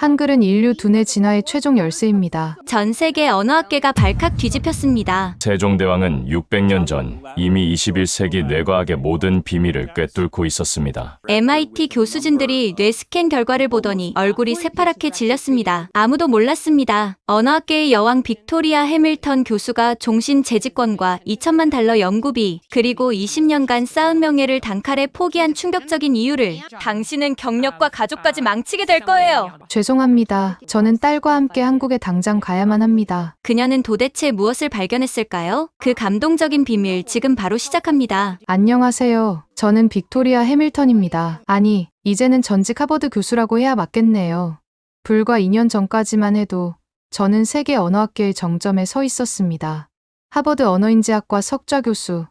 한글은 인류 두뇌 진화의 최종 열쇠입니다. 전 세계 언어학계가 발칵 뒤집혔습니다. 세종대왕은 600년 전 이미 21세기 뇌과학의 모든 비밀을 꿰뚫고 있었습니다. MIT 교수진들이 뇌 스캔 결과를 보더니 얼굴이 새파랗게 질렸습니다. 아무도 몰랐습니다. 언어학계의 여왕 빅토리아 해밀턴 교수가 종신 재직권과 2천만 달러 연구비, 그리고 20년간 쌓은 명예를 단칼에 포기한 충격적인 이유를 당신은 경력과 가족까지 망치게 될 거예요. 죄송합니다. 저는 딸과 함께 한국에 당장 가야만 합니다. 그녀는 도대체 무엇을 발견했을까요? 그 감동적인 비밀 지금 바로 시작합니다. 안녕하세요. 저는 빅토리아 해밀턴입니다. 아니, 이제는 전직 하버드 교수라고 해야 맞겠네요. 불과 2년 전까지만 해도 저는 세계 언어학계의 정점에 서 있었습니다. 하버드 언어인지학과 석좌 교수,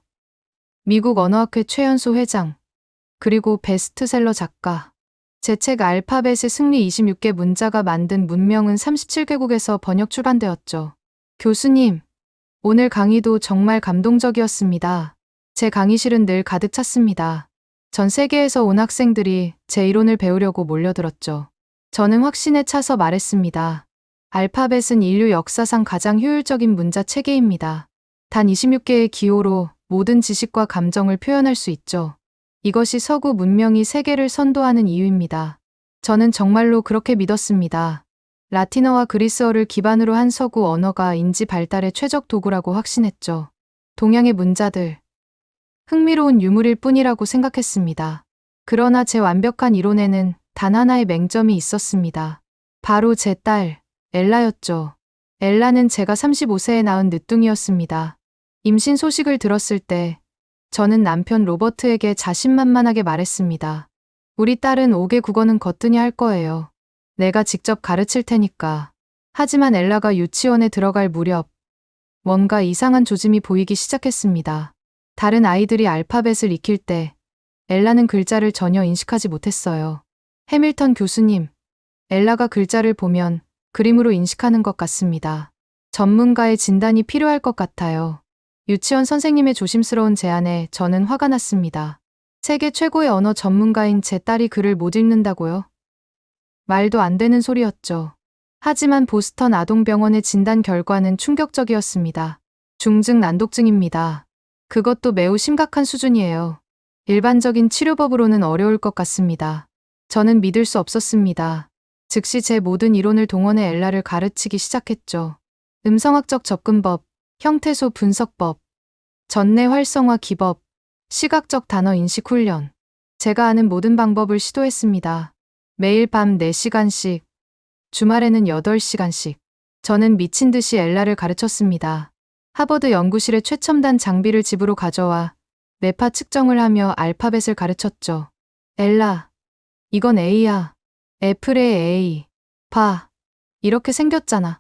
미국 언어학회 최연소 회장, 그리고 베스트셀러 작가. 제 책 알파벳의 승리 26개 문자가 만든 문명은 37개국에서 번역 출간되었죠. 교수님, 오늘 강의도 정말 감동적이었습니다. 제 강의실은 늘 가득 찼습니다. 전 세계에서 온 학생들이 제 이론을 배우려고 몰려들었죠. 저는 확신에 차서 말했습니다. 알파벳은 인류 역사상 가장 효율적인 문자 체계입니다. 단 26개의 기호로 모든 지식과 감정을 표현할 수 있죠. 이것이 서구 문명이 세계를 선도하는 이유입니다. 저는 정말로 그렇게 믿었습니다. 라틴어와 그리스어를 기반으로 한 서구 언어가 인지 발달의 최적 도구라고 확신했죠. 동양의 문자들, 흥미로운 유물일 뿐이라고 생각했습니다. 그러나 제 완벽한 이론에는 단 하나의 맹점이 있었습니다. 바로 제 딸, 엘라였죠. 엘라는 제가 35세에 낳은 늦둥이였습니다. 임신 소식을 들었을 때 저는 남편 로버트에게 자신만만하게 말했습니다. 우리 딸은 5개 국어는 거뜬히 할 거예요. 내가 직접 가르칠 테니까. 하지만 엘라가 유치원에 들어갈 무렵 뭔가 이상한 조짐이 보이기 시작했습니다. 다른 아이들이 알파벳을 익힐 때 엘라는 글자를 전혀 인식하지 못했어요. 해밀턴 교수님, 엘라가 글자를 보면 그림으로 인식하는 것 같습니다. 전문가의 진단이 필요할 것 같아요. 유치원 선생님의 조심스러운 제안에 저는 화가 났습니다. 세계 최고의 언어 전문가인 제 딸이 글을 못 읽는다고요? 말도 안 되는 소리였죠. 하지만 보스턴 아동병원의 진단 결과는 충격적이었습니다. 중증 난독증입니다. 그것도 매우 심각한 수준이에요. 일반적인 치료법으로는 어려울 것 같습니다. 저는 믿을 수 없었습니다. 즉시 제 모든 이론을 동원해 엘라를 가르치기 시작했죠. 음성학적 접근법, 형태소 분석법, 전내 활성화 기법, 시각적 단어 인식 훈련. 제가 아는 모든 방법을 시도했습니다. 매일 밤 4시간씩, 주말에는 8시간씩. 저는 미친 듯이 엘라를 가르쳤습니다. 하버드 연구실의 최첨단 장비를 집으로 가져와 매파 측정을 하며 알파벳을 가르쳤죠. 엘라, 이건 A야. 애플의 A. 봐. 이렇게 생겼잖아.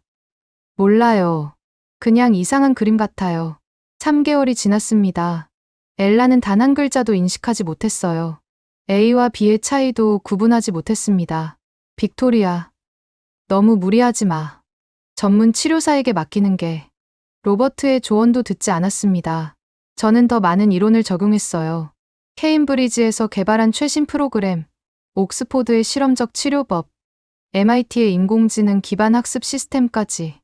몰라요. 그냥 이상한 그림 같아요. 3개월이 지났습니다. 엘라는 단 한 글자도 인식하지 못했어요. A와 B의 차이도 구분하지 못했습니다. 빅토리아, 너무 무리하지 마. 전문 치료사에게 맡기는 게. 로버트의 조언도 듣지 않았습니다. 저는 더 많은 이론을 적용했어요. 케임브리지에서 개발한 최신 프로그램, 옥스포드의 실험적 치료법, MIT의 인공지능 기반 학습 시스템까지.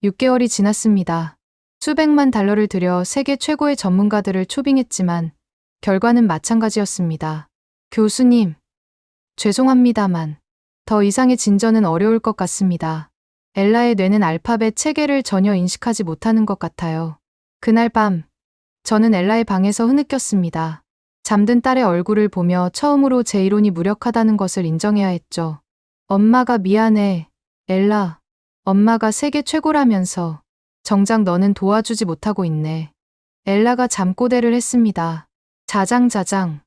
6개월이 지났습니다. 수백만 달러를 들여 세계 최고의 전문가들을 초빙했지만 결과는 마찬가지였습니다. 교수님, 죄송합니다만 더 이상의 진전은 어려울 것 같습니다. 엘라의 뇌는 알파벳 체계를 전혀 인식하지 못하는 것 같아요. 그날 밤, 저는 엘라의 방에서 흐느꼈습니다. 잠든 딸의 얼굴을 보며 처음으로 제 이론이 무력하다는 것을 인정해야 했죠. 엄마가 미안해, 엘라. 엄마가 세계 최고라면서 정작 너는 도와주지 못하고 있네. 엘라가 잠꼬대를 했습니다. 자장자장.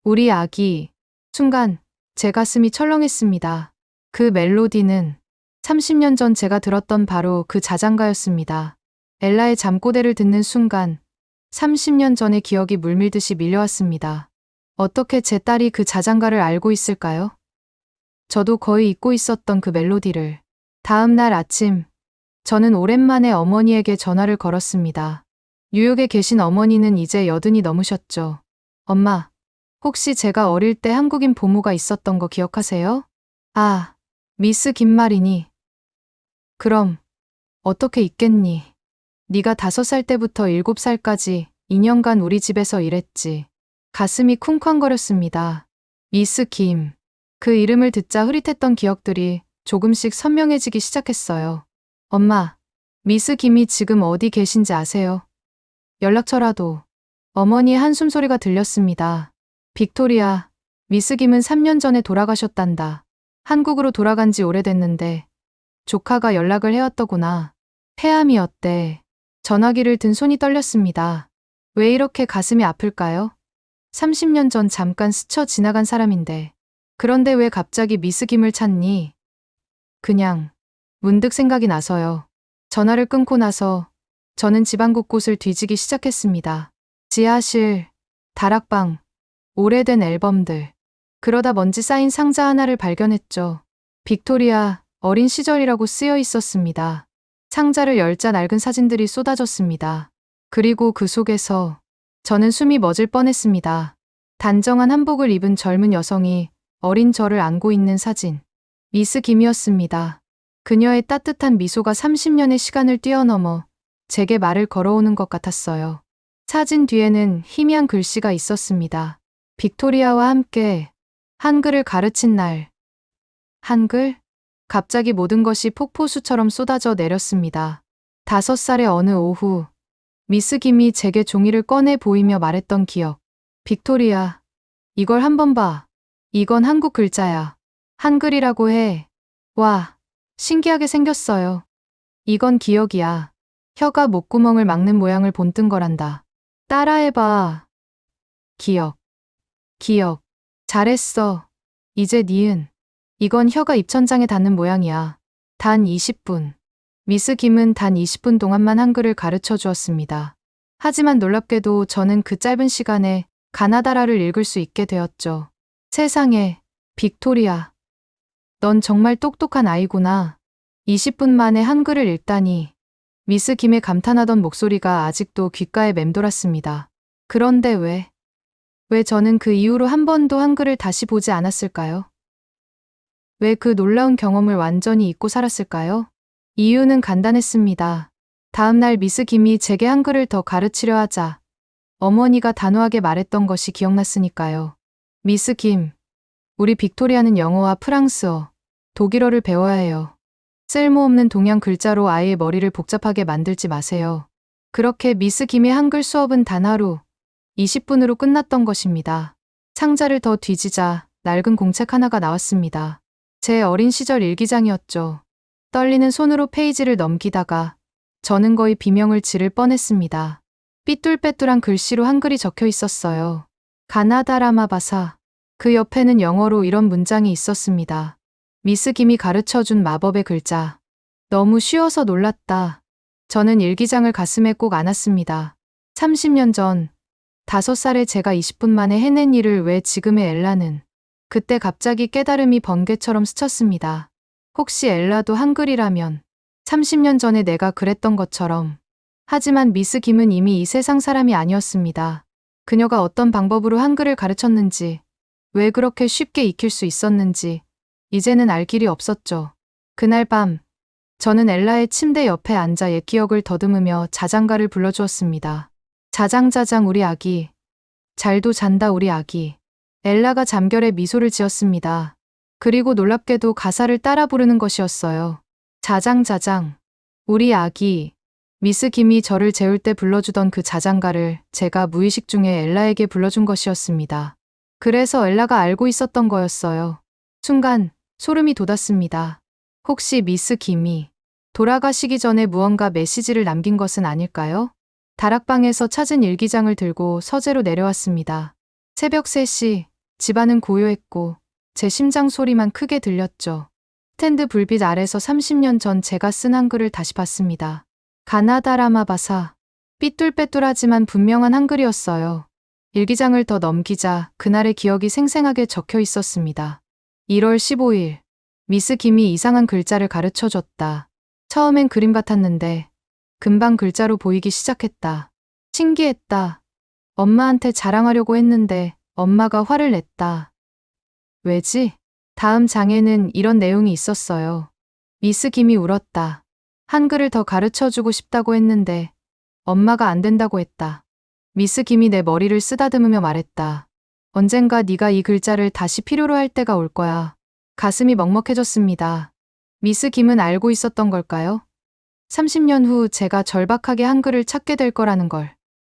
우리 아기. 순간 제 가슴이 철렁했습니다. 그 멜로디는 30년 전 제가 들었던 바로 그 자장가였습니다. 엘라의 잠꼬대를 듣는 순간 30년 전의 기억이 물밀듯이 밀려왔습니다. 어떻게 제 딸이 그 자장가를 알고 있을까요? 저도 거의 잊고 있었던 그 멜로디를. 다음 날 아침, 저는 오랜만에 어머니에게 전화를 걸었습니다. 뉴욕에 계신 어머니는 이제 80이 넘으셨죠. 엄마, 혹시 제가 어릴 때 한국인 보모가 있었던 거 기억하세요? 아, 미스 김 말이니? 그럼 어떻게 있겠니? 네가 5살 때부터 7살까지 2년간 우리 집에서 일했지. 가슴이 쿵쾅거렸습니다. 미스 김. 그 이름을 듣자 흐릿했던 기억들이 조금씩 선명해지기 시작했어요. 엄마, 미스 김이 지금 어디 계신지 아세요? 연락처라도. 어머니의 한숨 소리가 들렸습니다. 빅토리아, 미스 김은 3년 전에 돌아가셨단다. 한국으로 돌아간 지 오래됐는데 조카가 연락을 해왔더구나. 폐암이었대. 전화기를 든 손이 떨렸습니다. 왜 이렇게 가슴이 아플까요? 30년 전 잠깐 스쳐 지나간 사람인데. 그런데 왜 갑자기 미스 김을 찾니? 그냥 문득 생각이 나서요. 전화를 끊고 나서 저는 집안 곳곳을 뒤지기 시작했습니다. 지하실, 다락방, 오래된 앨범들. 그러다 먼지 쌓인 상자 하나를 발견했죠. 빅토리아 어린 시절이라고 쓰여 있었습니다. 상자를 열자 낡은 사진들이 쏟아졌습니다. 그리고 그 속에서 저는 숨이 멎을 뻔했습니다. 단정한 한복을 입은 젊은 여성이 어린 저를 안고 있는 사진. 미스 김이었습니다. 그녀의 따뜻한 미소가 30년의 시간을 뛰어넘어 제게 말을 걸어오는 것 같았어요. 사진 뒤에는 희미한 글씨가 있었습니다. 빅토리아와 함께 한글을 가르친 날. 한글? 갑자기 모든 것이 폭포수처럼 쏟아져 내렸습니다. 5살의 어느 오후, 미스 김이 제게 종이를 꺼내 보이며 말했던 기억. 빅토리아, 이걸 한번 봐. 이건 한국 글자야. 한글이라고 해. 와, 신기하게 생겼어요. 이건 기억이야. 혀가 목구멍을 막는 모양을 본뜬 거란다. 따라해봐. 기억. 기억. 잘했어. 이제 니은. 이건 혀가 입천장에 닿는 모양이야. 단 20분. 미스 김은 단 20분 동안만 한글을 가르쳐 주었습니다. 하지만 놀랍게도 저는 그 짧은 시간에 가나다라를 읽을 수 있게 되었죠. 세상에, 빅토리아. 넌 정말 똑똑한 아이구나. 20분 만에 한글을 읽다니. 미스 김의 감탄하던 목소리가 아직도 귓가에 맴돌았습니다. 그런데 왜 저는 그 이후로 한 번도 한글을 다시 보지 않았을까요? 왜 그 놀라운 경험을 완전히 잊고 살았을까요? 이유는 간단했습니다. 다음 날 미스 김이 제게 한글을 더 가르치려 하자 어머니가 단호하게 말했던 것이 기억났으니까요. 미스 김, 우리 빅토리아는 영어와 프랑스어, 독일어를 배워야 해요. 쓸모없는 동양 글자로 아이의 머리를 복잡하게 만들지 마세요. 그렇게 미스 김의 한글 수업은 단 하루, 20분으로 끝났던 것입니다. 상자를 더 뒤지자 낡은 공책 하나가 나왔습니다. 제 어린 시절 일기장이었죠. 떨리는 손으로 페이지를 넘기다가 저는 거의 비명을 지를 뻔했습니다. 삐뚤빼뚤한 글씨로 한글이 적혀 있었어요. 가나다라마바사. 그 옆에는 영어로 이런 문장이 있었습니다. 미스 김이 가르쳐준 마법의 글자. 너무 쉬워서 놀랐다. 저는 일기장을 가슴에 꼭 안았습니다. 30년 전 5살의 제가 20분 만에 해낸 일을 왜 지금의 엘라는. 그때 갑자기 깨달음이 번개처럼 스쳤습니다. 혹시 엘라도 한글이라면 30년 전에 내가 그랬던 것처럼. 하지만 미스 김은 이미 이 세상 사람이 아니었습니다. 그녀가 어떤 방법으로 한글을 가르쳤는지, 왜 그렇게 쉽게 익힐 수 있었는지 이제는 알 길이 없었죠. 그날 밤 저는 엘라의 침대 옆에 앉아 옛 기억을 더듬으며 자장가를 불러주었습니다. 자장자장 우리 아기. 잘도 잔다 우리 아기. 엘라가 잠결에 미소를 지었습니다. 그리고 놀랍게도 가사를 따라 부르는 것이었어요. 자장자장. 우리 아기. 미스 김이 저를 재울 때 불러주던 그 자장가를 제가 무의식 중에 엘라에게 불러준 것이었습니다. 그래서 엘라가 알고 있었던 거였어요. 순간 소름이 돋았습니다. 혹시 미스 김이 돌아가시기 전에 무언가 메시지를 남긴 것은 아닐까요? 다락방에서 찾은 일기장을 들고 서재로 내려왔습니다. 새벽 3시, 집안은 고요했고 제 심장 소리만 크게 들렸죠. 스탠드 불빛 아래서 30년 전 제가 쓴 한글을 다시 봤습니다. 가나다라마바사. 삐뚤빼뚤하지만 분명한 한글이었어요. 일기장을 더 넘기자 그날의 기억이 생생하게 적혀 있었습니다. 1월 15일. 미스 김이 이상한 글자를 가르쳐줬다. 처음엔 그림 같았는데 금방 글자로 보이기 시작했다. 신기했다. 엄마한테 자랑하려고 했는데 엄마가 화를 냈다. 왜지? 다음 장에는 이런 내용이 있었어요. 미스 김이 울었다. 한글을 더 가르쳐주고 싶다고 했는데 엄마가 안 된다고 했다. 미스 김이 내 머리를 쓰다듬으며 말했다. 언젠가 네가 이 글자를 다시 필요로 할 때가 올 거야. 가슴이 먹먹해졌습니다. 미스 김은 알고 있었던 걸까요? 30년 후 제가 절박하게 한글을 찾게 될 거라는 걸.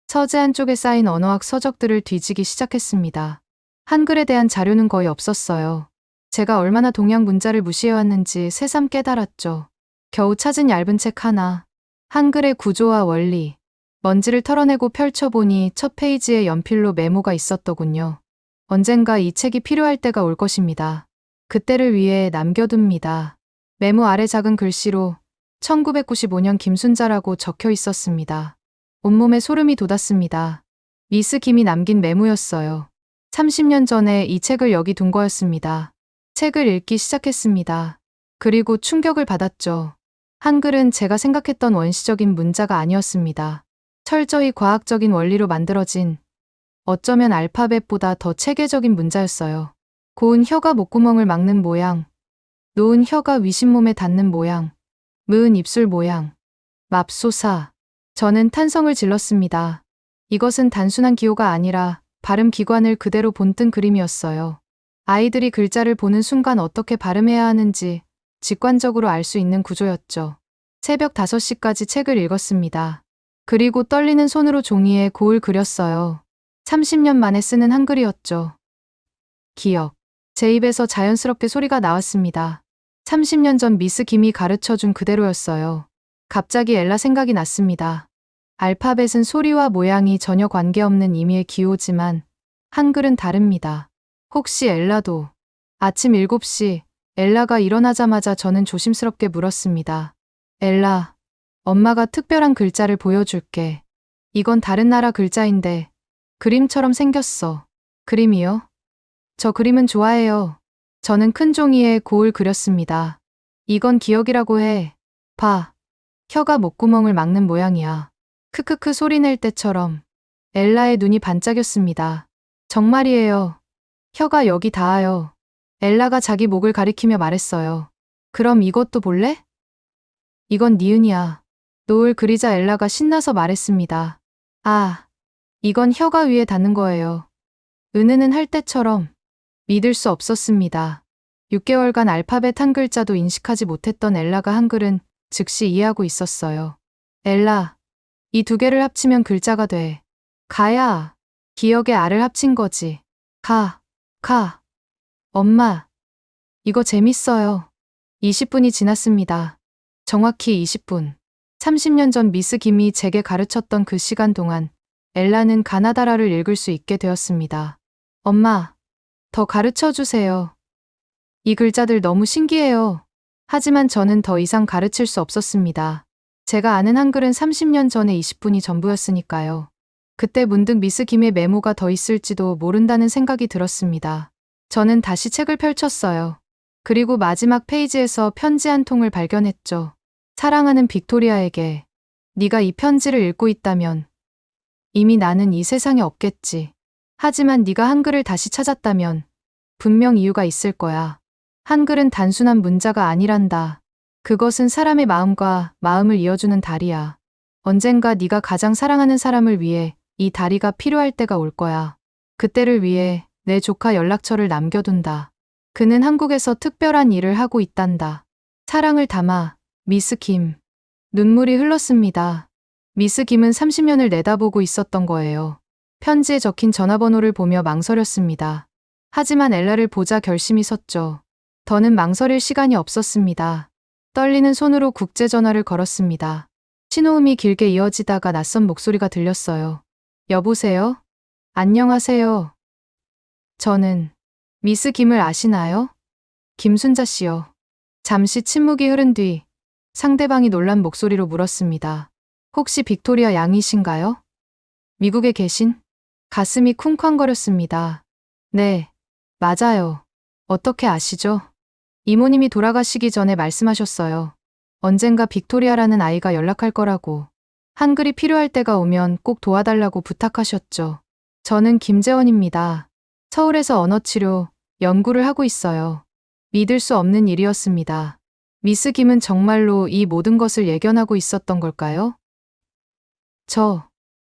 서재 한쪽에 쌓인 언어학 서적들을 뒤지기 시작했습니다. 한글에 대한 자료는 거의 없었어요. 제가 얼마나 동양 문자를 무시해왔는지 새삼 깨달았죠. 겨우 찾은 얇은 책 하나. 한글의 구조와 원리. 먼지를 털어내고 펼쳐보니 첫 페이지에 연필로 메모가 있었더군요. 언젠가 이 책이 필요할 때가 올 것입니다. 그때를 위해 남겨둡니다. 메모 아래 작은 글씨로 1995년 김순자라고 적혀 있었습니다. 온몸에 소름이 돋았습니다. 미스 김이 남긴 메모였어요. 30년 전에 이 책을 여기 둔 거였습니다. 책을 읽기 시작했습니다. 그리고 충격을 받았죠. 한글은 제가 생각했던 원시적인 문자가 아니었습니다. 철저히 과학적인 원리로 만들어진, 어쩌면 알파벳보다 더 체계적인 문자였어요. 고운 혀가 목구멍을 막는 모양, 놓은 혀가 위신몸에 닿는 모양, 무은 입술 모양, 맙소사. 저는 탄성을 질렀습니다. 이것은 단순한 기호가 아니라 발음 기관을 그대로 본뜬 그림이었어요. 아이들이 글자를 보는 순간 어떻게 발음해야 하는지 직관적으로 알 수 있는 구조였죠. 새벽 5시까지 책을 읽었습니다. 그리고 떨리는 손으로 종이에 고을 그렸어요. 30년 만에 쓰는 한글이었죠. 기억. 제 입에서 자연스럽게 소리가 나왔습니다. 30년 전 미스 김이 가르쳐준 그대로였어요. 갑자기 엘라 생각이 났습니다. 알파벳은 소리와 모양이 전혀 관계없는 임의의 기호지만 한글은 다릅니다. 혹시 엘라도? 아침 7시 엘라가 일어나자마자 저는 조심스럽게 물었습니다. 엘라, 엄마가 특별한 글자를 보여줄게. 이건 다른 나라 글자인데 그림처럼 생겼어. 그림이요? 저 그림은 좋아해요. 저는 큰 종이에 고을 그렸습니다. 이건 기억이라고 해. 봐. 혀가 목구멍을 막는 모양이야. 크크크 소리낼 때처럼. 엘라의 눈이 반짝였습니다. 정말이에요. 혀가 여기 닿아요. 엘라가 자기 목을 가리키며 말했어요. 그럼 이것도 볼래? 이건 니은이야. 노을 그리자 엘라가 신나서 말했습니다. 아, 이건 혀가 위에 닿는 거예요. 은은은 할 때처럼. 믿을 수 없었습니다. 6개월간 알파벳 한 글자도 인식하지 못했던 엘라가 한글은 즉시 이해하고 있었어요. 엘라, 이 두 개를 합치면 글자가 돼. 가야, 기억의 알을 합친 거지. 가. 엄마, 이거 재밌어요. 20분이 지났습니다. 정확히 20분. 30년 전 미스 김이 제게 가르쳤던 그 시간 동안 엘라는 가나다라를 읽을 수 있게 되었습니다. 엄마, 더 가르쳐 주세요. 이 글자들 너무 신기해요. 하지만 저는 더 이상 가르칠 수 없었습니다. 제가 아는 한글은 30년 전에 20분이 전부였으니까요. 그때 문득 미스 김의 메모가 더 있을지도 모른다는 생각이 들었습니다. 저는 다시 책을 펼쳤어요. 그리고 마지막 페이지에서 편지 한 통을 발견했죠. 사랑하는 빅토리아에게, 네가 이 편지를 읽고 있다면 이미 나는 이 세상에 없겠지. 하지만 네가 한글을 다시 찾았다면 분명 이유가 있을 거야. 한글은 단순한 문자가 아니란다. 그것은 사람의 마음과 마음을 이어주는 다리야. 언젠가 네가 가장 사랑하는 사람을 위해 이 다리가 필요할 때가 올 거야. 그때를 위해 내 조카 연락처를 남겨둔다. 그는 한국에서 특별한 일을 하고 있단다. 사랑을 담아, 미스 김. 눈물이 흘렀습니다. 미스 김은 30년을 내다보고 있었던 거예요. 편지에 적힌 전화번호를 보며 망설였습니다. 하지만 엘라를 보자 결심이 섰죠. 더는 망설일 시간이 없었습니다. 떨리는 손으로 국제전화를 걸었습니다. 신호음이 길게 이어지다가 낯선 목소리가 들렸어요. 여보세요? 안녕하세요. 저는 미스 김을 아시나요? 김순자 씨요. 잠시 침묵이 흐른 뒤 상대방이 놀란 목소리로 물었습니다. 혹시 빅토리아 양이신가요? 미국에 계신? 가슴이 쿵쾅거렸습니다. 네, 맞아요. 어떻게 아시죠? 이모님이 돌아가시기 전에 말씀하셨어요. 언젠가 빅토리아라는 아이가 연락할 거라고. 한글이 필요할 때가 오면 꼭 도와달라고 부탁하셨죠. 저는 김재원입니다. 서울에서 언어치료 연구를 하고 있어요. 믿을 수 없는 일이었습니다. 미스 김은 정말로 이 모든 것을 예견하고 있었던 걸까요?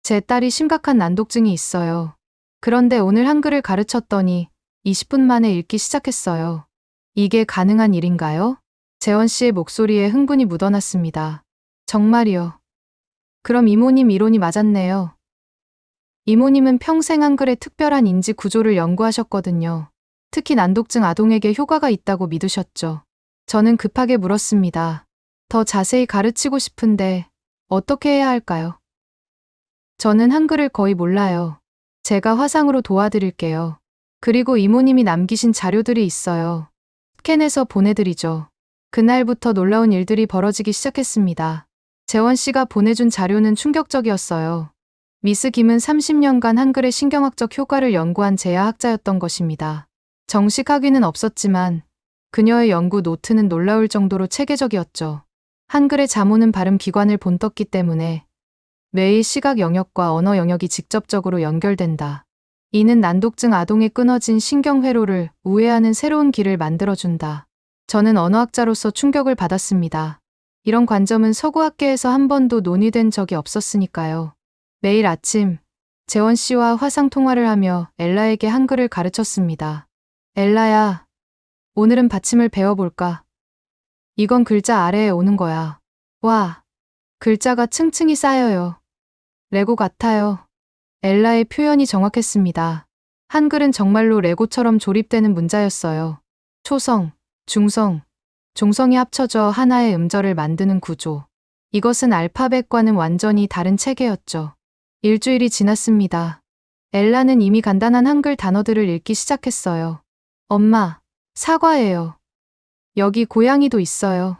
제 딸이 심각한 난독증이 있어요. 그런데 오늘 한글을 가르쳤더니 20분 만에 읽기 시작했어요. 이게 가능한 일인가요? 재원 씨의 목소리에 흥분이 묻어났습니다. 정말이요. 그럼 이모님 이론이 맞았네요. 이모님은 평생 한글의 특별한 인지 구조를 연구하셨거든요. 특히 난독증 아동에게 효과가 있다고 믿으셨죠. 저는 급하게 물었습니다. 더 자세히 가르치고 싶은데 어떻게 해야 할까요? 저는 한글을 거의 몰라요. 제가 화상으로 도와드릴게요. 그리고 이모님이 남기신 자료들이 있어요. 스캔해서 보내드리죠. 그날부터 놀라운 일들이 벌어지기 시작했습니다. 재원 씨가 보내준 자료는 충격적이었어요. 미스 김은 30년간 한글의 신경학적 효과를 연구한 제야학자였던 것입니다. 정식 학위는 없었지만 그녀의 연구 노트는 놀라울 정도로 체계적이었죠. 한글의 자모는 발음 기관을 본떴기 때문에 매일 시각 영역과 언어 영역이 직접적으로 연결된다. 이는 난독증 아동의 끊어진 신경회로를 우회하는 새로운 길을 만들어준다. 저는 언어학자로서 충격을 받았습니다. 이런 관점은 서구학계에서 한 번도 논의된 적이 없었으니까요. 매일 아침 재원 씨와 화상 통화를 하며 엘라에게 한글을 가르쳤습니다. 엘라야, 오늘은 받침을 배워볼까? 이건 글자 아래에 오는 거야. 와, 글자가 층층이 쌓여요. 레고 같아요. 엘라의 표현이 정확했습니다. 한글은 정말로 레고처럼 조립되는 문자였어요. 초성, 중성, 종성이 합쳐져 하나의 음절을 만드는 구조. 이것은 알파벳과는 완전히 다른 체계였죠. 일주일이 지났습니다. 엘라는 이미 간단한 한글 단어들을 읽기 시작했어요. 엄마, 사과해요. 여기 고양이도 있어요.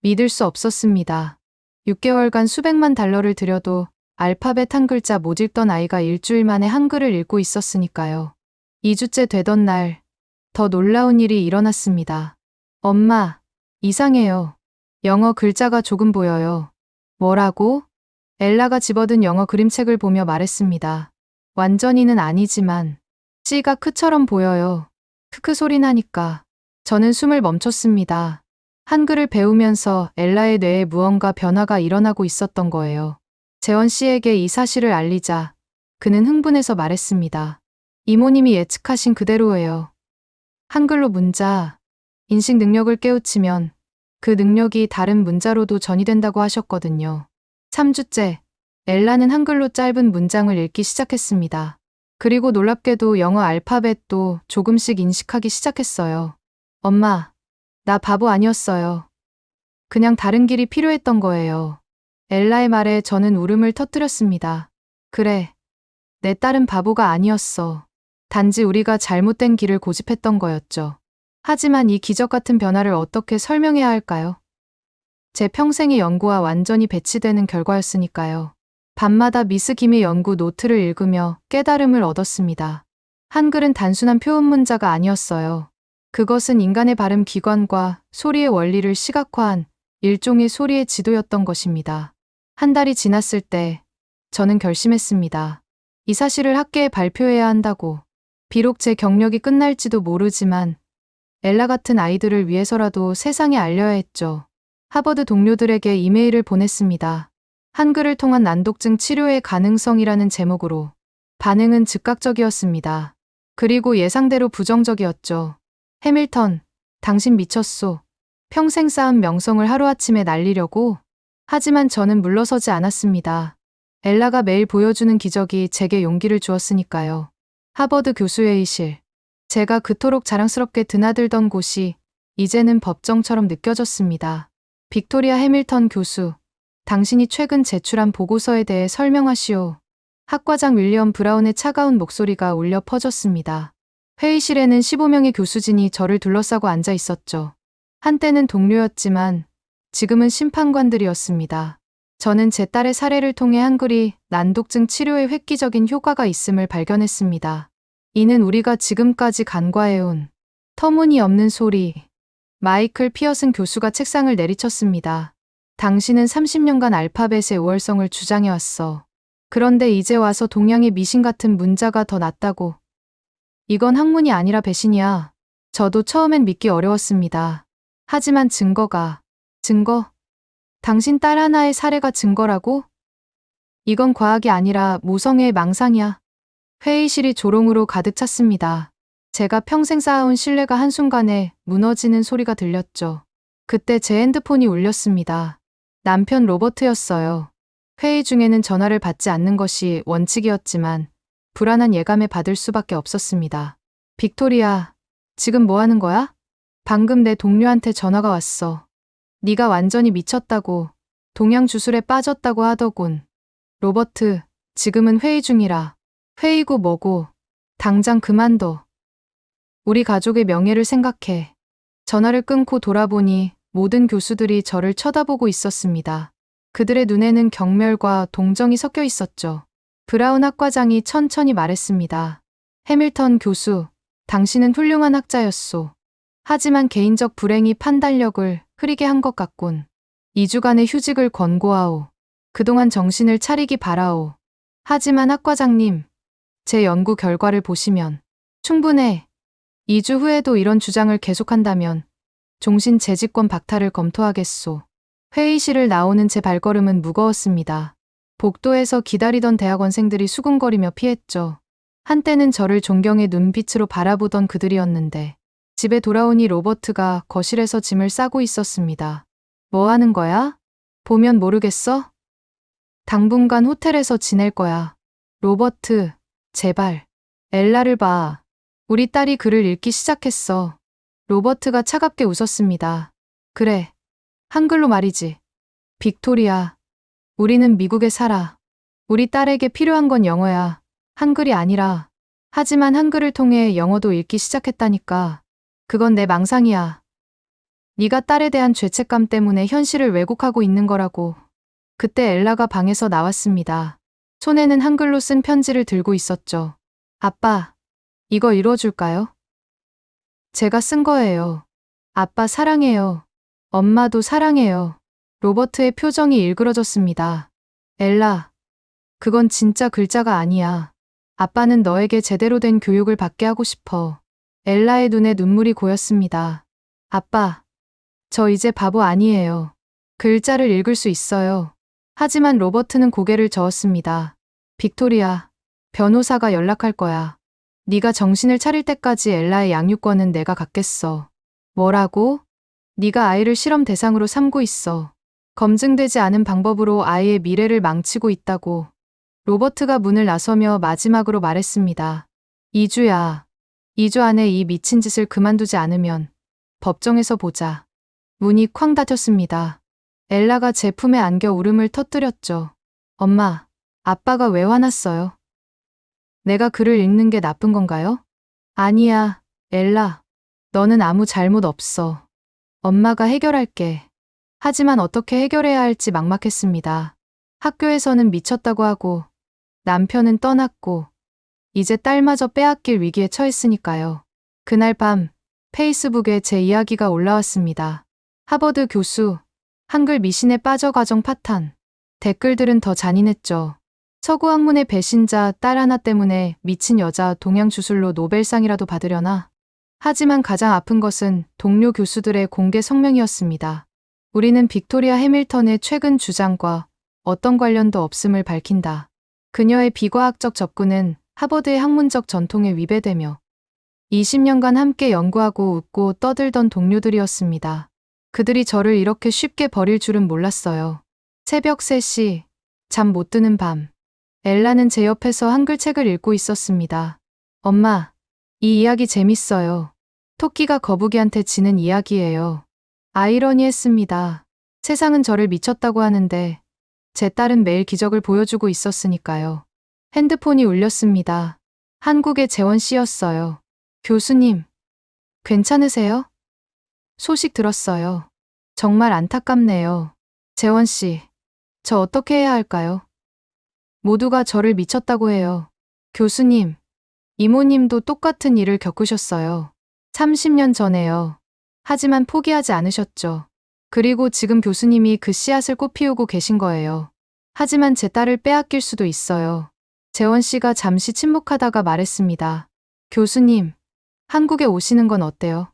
믿을 수 없었습니다. 6개월간 수백만 달러를 들여도 알파벳 한 글자 못 읽던 아이가 일주일 만에 한글을 읽고 있었으니까요. 2주째 되던 날, 더 놀라운 일이 일어났습니다. 엄마, 이상해요. 영어 글자가 조금 보여요. 뭐라고? 엘라가 집어든 영어 그림책을 보며 말했습니다. 완전히는 아니지만 C가 크처럼 보여요. 크크 소리 나니까 저는 숨을 멈췄습니다. 한글을 배우면서 엘라의 뇌에 무언가 변화가 일어나고 있었던 거예요. 재원 씨에게 이 사실을 알리자 그는 흥분해서 말했습니다. 이모님이 예측하신 그대로예요. 한글로 문자, 인식 능력을 깨우치면 그 능력이 다른 문자로도 전이된다고 하셨거든요. 3주째, 엘라는 한글로 짧은 문장을 읽기 시작했습니다. 그리고 놀랍게도 영어 알파벳도 조금씩 인식하기 시작했어요. 엄마, 나 바보 아니었어요. 그냥 다른 길이 필요했던 거예요. 엘라의 말에 저는 울음을 터뜨렸습니다. 그래, 내 딸은 바보가 아니었어. 단지 우리가 잘못된 길을 고집했던 거였죠. 하지만 이 기적 같은 변화를 어떻게 설명해야 할까요? 제 평생의 연구와 완전히 배치되는 결과였으니까요. 밤마다 미스 김의 연구 노트를 읽으며 깨달음을 얻었습니다. 한글은 단순한 표현 문자가 아니었어요. 그것은 인간의 발음 기관과 소리의 원리를 시각화한 일종의 소리의 지도였던 것입니다. 한 달이 지났을 때 저는 결심했습니다. 이 사실을 학계에 발표해야 한다고. 비록 제 경력이 끝날지도 모르지만 엘라 같은 아이들을 위해서라도 세상에 알려야 했죠. 하버드 동료들에게 이메일을 보냈습니다. 한글을 통한 난독증 치료의 가능성이라는 제목으로. 반응은 즉각적이었습니다. 그리고 예상대로 부정적이었죠. 해밀턴, 당신 미쳤소. 평생 쌓은 명성을 하루아침에 날리려고? 하지만 저는 물러서지 않았습니다. 엘라가 매일 보여주는 기적이 제게 용기를 주었으니까요. 하버드 교수회의실. 제가 그토록 자랑스럽게 드나들던 곳이 이제는 법정처럼 느껴졌습니다. 빅토리아 해밀턴 교수, 당신이 최근 제출한 보고서에 대해 설명하시오. 학과장 윌리엄 브라운의 차가운 목소리가 울려 퍼졌습니다. 회의실에는 15명의 교수진이 저를 둘러싸고 앉아 있었죠. 한때는 동료였지만 지금은 심판관들이었습니다. 저는 제 딸의 사례를 통해 한글이 난독증 치료에 획기적인 효과가 있음을 발견했습니다. 이는 우리가 지금까지 간과해온 터무니없는 소리. 마이클 피어슨 교수가 책상을 내리쳤습니다. 당신은 30년간 알파벳의 우월성을 주장해왔어. 그런데 이제 와서 동양의 미신 같은 문자가 더 낫다고. 이건 학문이 아니라 배신이야. 저도 처음엔 믿기 어려웠습니다. 하지만 증거? 당신 딸 하나의 사례가 증거라고? 이건 과학이 아니라 모성애의 망상이야. 회의실이 조롱으로 가득 찼습니다. 제가 평생 쌓아온 신뢰가 한순간에 무너지는 소리가 들렸죠. 그때 제 핸드폰이 울렸습니다. 남편 로버트였어요. 회의 중에는 전화를 받지 않는 것이 원칙이었지만 불안한 예감에 받을 수밖에 없었습니다. 빅토리아, 지금 뭐 하는 거야? 방금 내 동료한테 전화가 왔어. 네가 완전히 미쳤다고, 동양 주술에 빠졌다고 하더군. 로버트, 지금은 회의 중이라. 회의고 뭐고, 당장 그만둬. 우리 가족의 명예를 생각해. 전화를 끊고 돌아보니 모든 교수들이 저를 쳐다보고 있었습니다. 그들의 눈에는 경멸과 동정이 섞여 있었죠. 브라운 학과장이 천천히 말했습니다. 해밀턴 교수, 당신은 훌륭한 학자였소. 하지만 개인적 불행이 판단력을 흐리게 한 것 같군. 2주간의 휴직을 권고하오. 그동안 정신을 차리기 바라오. 하지만 학과장님, 제 연구 결과를 보시면 충분해. 2주 후에도 이런 주장을 계속한다면 종신 재직권 박탈을 검토하겠소. 회의실을 나오는 제 발걸음은 무거웠습니다. 복도에서 기다리던 대학원생들이 수군거리며 피했죠. 한때는 저를 존경의 눈빛으로 바라보던 그들이었는데 집에 돌아오니 로버트가 거실에서 짐을 싸고 있었습니다. 뭐 하는 거야? 보면 모르겠어? 당분간 호텔에서 지낼 거야. 로버트, 제발. 엘라를 봐. 우리 딸이 글을 읽기 시작했어. 로버트가 차갑게 웃었습니다. 그래. 한글로 말이지. 빅토리아. 우리는 미국에 살아. 우리 딸에게 필요한 건 영어야. 한글이 아니라. 하지만 한글을 통해 영어도 읽기 시작했다니까. 그건 내 망상이야. 네가 딸에 대한 죄책감 때문에 현실을 왜곡하고 있는 거라고. 그때 엘라가 방에서 나왔습니다. 손에는 한글로 쓴 편지를 들고 있었죠. 아빠, 이거 읽어줄까요? 제가 쓴 거예요. 아빠 사랑해요. 엄마도 사랑해요. 로버트의 표정이 일그러졌습니다. 엘라, 그건 진짜 글자가 아니야. 아빠는 너에게 제대로 된 교육을 받게 하고 싶어. 엘라의 눈에 눈물이 고였습니다. 아빠, 저 이제 바보 아니에요. 글자를 읽을 수 있어요. 하지만 로버트는 고개를 저었습니다. 빅토리아, 변호사가 연락할 거야. 네가 정신을 차릴 때까지 엘라의 양육권은 내가 갖겠어. 뭐라고? 네가 아이를 실험 대상으로 삼고 있어. 검증되지 않은 방법으로 아이의 미래를 망치고 있다고. 로버트가 문을 나서며 마지막으로 말했습니다. 2주야. 2주 안에 이 미친 짓을 그만두지 않으면 법정에서 보자. 문이 쾅 닫혔습니다. 엘라가 제 품에 안겨 울음을 터뜨렸죠. 엄마, 아빠가 왜 화났어요? 내가 글을 읽는 게 나쁜 건가요? 아니야, 엘라. 너는 아무 잘못 없어. 엄마가 해결할게. 하지만 어떻게 해결해야 할지 막막했습니다. 학교에서는 미쳤다고 하고, 남편은 떠났고, 이제 딸마저 빼앗길 위기에 처했으니까요. 그날 밤, 페이스북에 제 이야기가 올라왔습니다. 하버드 교수, 한글 미신에 빠져 가정 파탄. 댓글들은 더 잔인했죠. 서구 학문의 배신자 딸 하나 때문에 미친 여자 동양 주술로 노벨상이라도 받으려나? 하지만 가장 아픈 것은 동료 교수들의 공개 성명이었습니다. 우리는 빅토리아 해밀턴의 최근 주장과 어떤 관련도 없음을 밝힌다. 그녀의 비과학적 접근은 하버드의 학문적 전통에 위배되며 20년간 함께 연구하고 웃고 떠들던 동료들이었습니다. 그들이 저를 이렇게 쉽게 버릴 줄은 몰랐어요. 새벽 3시, 잠 못 드는 밤. 엘라는 제 옆에서 한글 책을 읽고 있었습니다. 엄마, 이 이야기 재밌어요. 토끼가 거북이한테 지는 이야기예요. 아이러니했습니다. 세상은 저를 미쳤다고 하는데 제 딸은 매일 기적을 보여주고 있었으니까요. 핸드폰이 울렸습니다. 한국의 재원 씨였어요. 교수님, 괜찮으세요? 소식 들었어요. 정말 안타깝네요. 재원 씨, 저 어떻게 해야 할까요? 모두가 저를 미쳤다고 해요. 교수님, 이모님도 똑같은 일을 겪으셨어요. 30년 전에요. 하지만 포기하지 않으셨죠. 그리고 지금 교수님이 그 씨앗을 꽃피우고 계신 거예요. 하지만 제 딸을 빼앗길 수도 있어요. 재원 씨가 잠시 침묵하다가 말했습니다. 교수님, 한국에 오시는 건 어때요?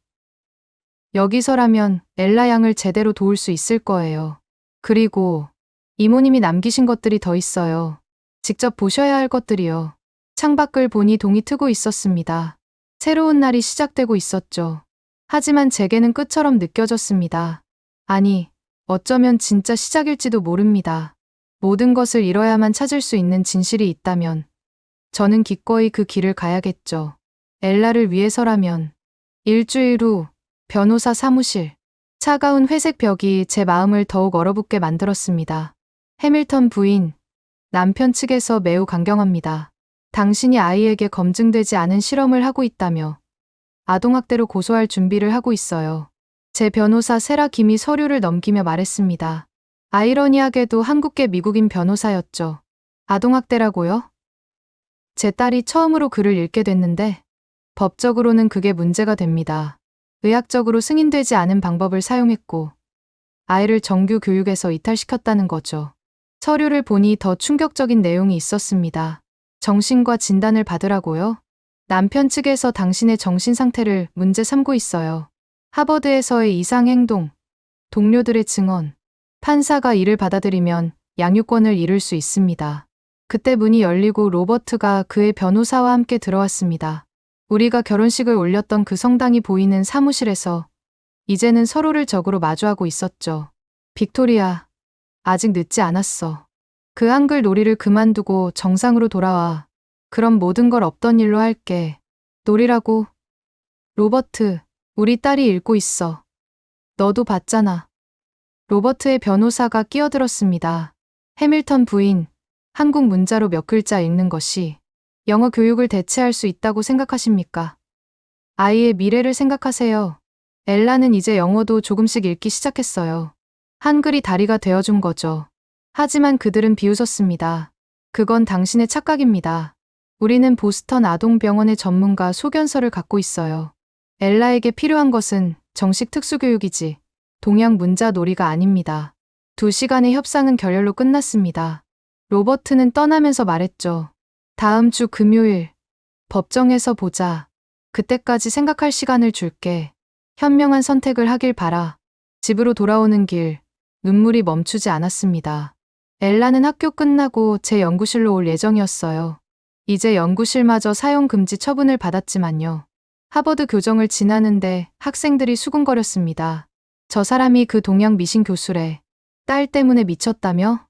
여기서라면 엘라 양을 제대로 도울 수 있을 거예요. 그리고 이모님이 남기신 것들이 더 있어요. 직접 보셔야 할 것들이요. 창밖을 보니 동이 트고 있었습니다. 새로운 날이 시작되고 있었죠. 하지만 제게는 끝처럼 느껴졌습니다. 아니, 어쩌면 진짜 시작일지도 모릅니다. 모든 것을 잃어야만 찾을 수 있는 진실이 있다면 저는 기꺼이 그 길을 가야겠죠. 엘라를 위해서라면. 일주일 후 변호사 사무실. 차가운 회색 벽이 제 마음을 더욱 얼어붙게 만들었습니다. 해밀턴 부인, 남편 측에서 매우 강경합니다. 당신이 아이에게 검증되지 않은 실험을 하고 있다며 아동학대로 고소할 준비를 하고 있어요. 제 변호사 세라 김이 서류를 넘기며 말했습니다. 아이러니하게도 한국계 미국인 변호사였죠. 아동학대라고요? 제 딸이 처음으로 글을 읽게 됐는데 법적으로는 그게 문제가 됩니다. 의학적으로 승인되지 않은 방법을 사용했고 아이를 정규 교육에서 이탈시켰다는 거죠. 서류를 보니 더 충격적인 내용이 있었습니다. 정신과 진단을 받으라고요? 남편 측에서 당신의 정신 상태를 문제 삼고 있어요. 하버드에서의 이상 행동, 동료들의 증언, 판사가 이를 받아들이면 양육권을 잃을 수 있습니다. 그때 문이 열리고 로버트가 그의 변호사와 함께 들어왔습니다. 우리가 결혼식을 올렸던 그 성당이 보이는 사무실에서 이제는 서로를 적으로 마주하고 있었죠. 빅토리아, 아직 늦지 않았어. 그 한글 놀이를 그만두고 정상으로 돌아와. 그럼 모든 걸 없던 일로 할게. 놀이라고? 로버트, 우리 딸이 읽고 있어. 너도 봤잖아. 로버트의 변호사가 끼어들었습니다. 해밀턴 부인, 한국 문자로 몇 글자 읽는 것이 영어 교육을 대체할 수 있다고 생각하십니까? 아이의 미래를 생각하세요. 엘라는 이제 영어도 조금씩 읽기 시작했어요. 한글이 다리가 되어준 거죠. 하지만 그들은 비웃었습니다. 그건 당신의 착각입니다. 우리는 보스턴 아동병원의 전문가 소견서를 갖고 있어요. 엘라에게 필요한 것은 정식 특수교육이지 동양 문자 놀이가 아닙니다. 2시간의 협상은 결렬로 끝났습니다. 로버트는 떠나면서 말했죠. 다음 주 금요일 법정에서 보자. 그때까지 생각할 시간을 줄게. 현명한 선택을 하길 바라. 집으로 돌아오는 길 눈물이 멈추지 않았습니다. 엘라는 학교 끝나고 제 연구실로 올 예정이었어요. 이제 연구실마저 사용 금지 처분을 받았지만요. 하버드 교정을 지나는데 학생들이 수군거렸습니다. 저 사람이 그 동양 미신 교수래. 딸 때문에 미쳤다며?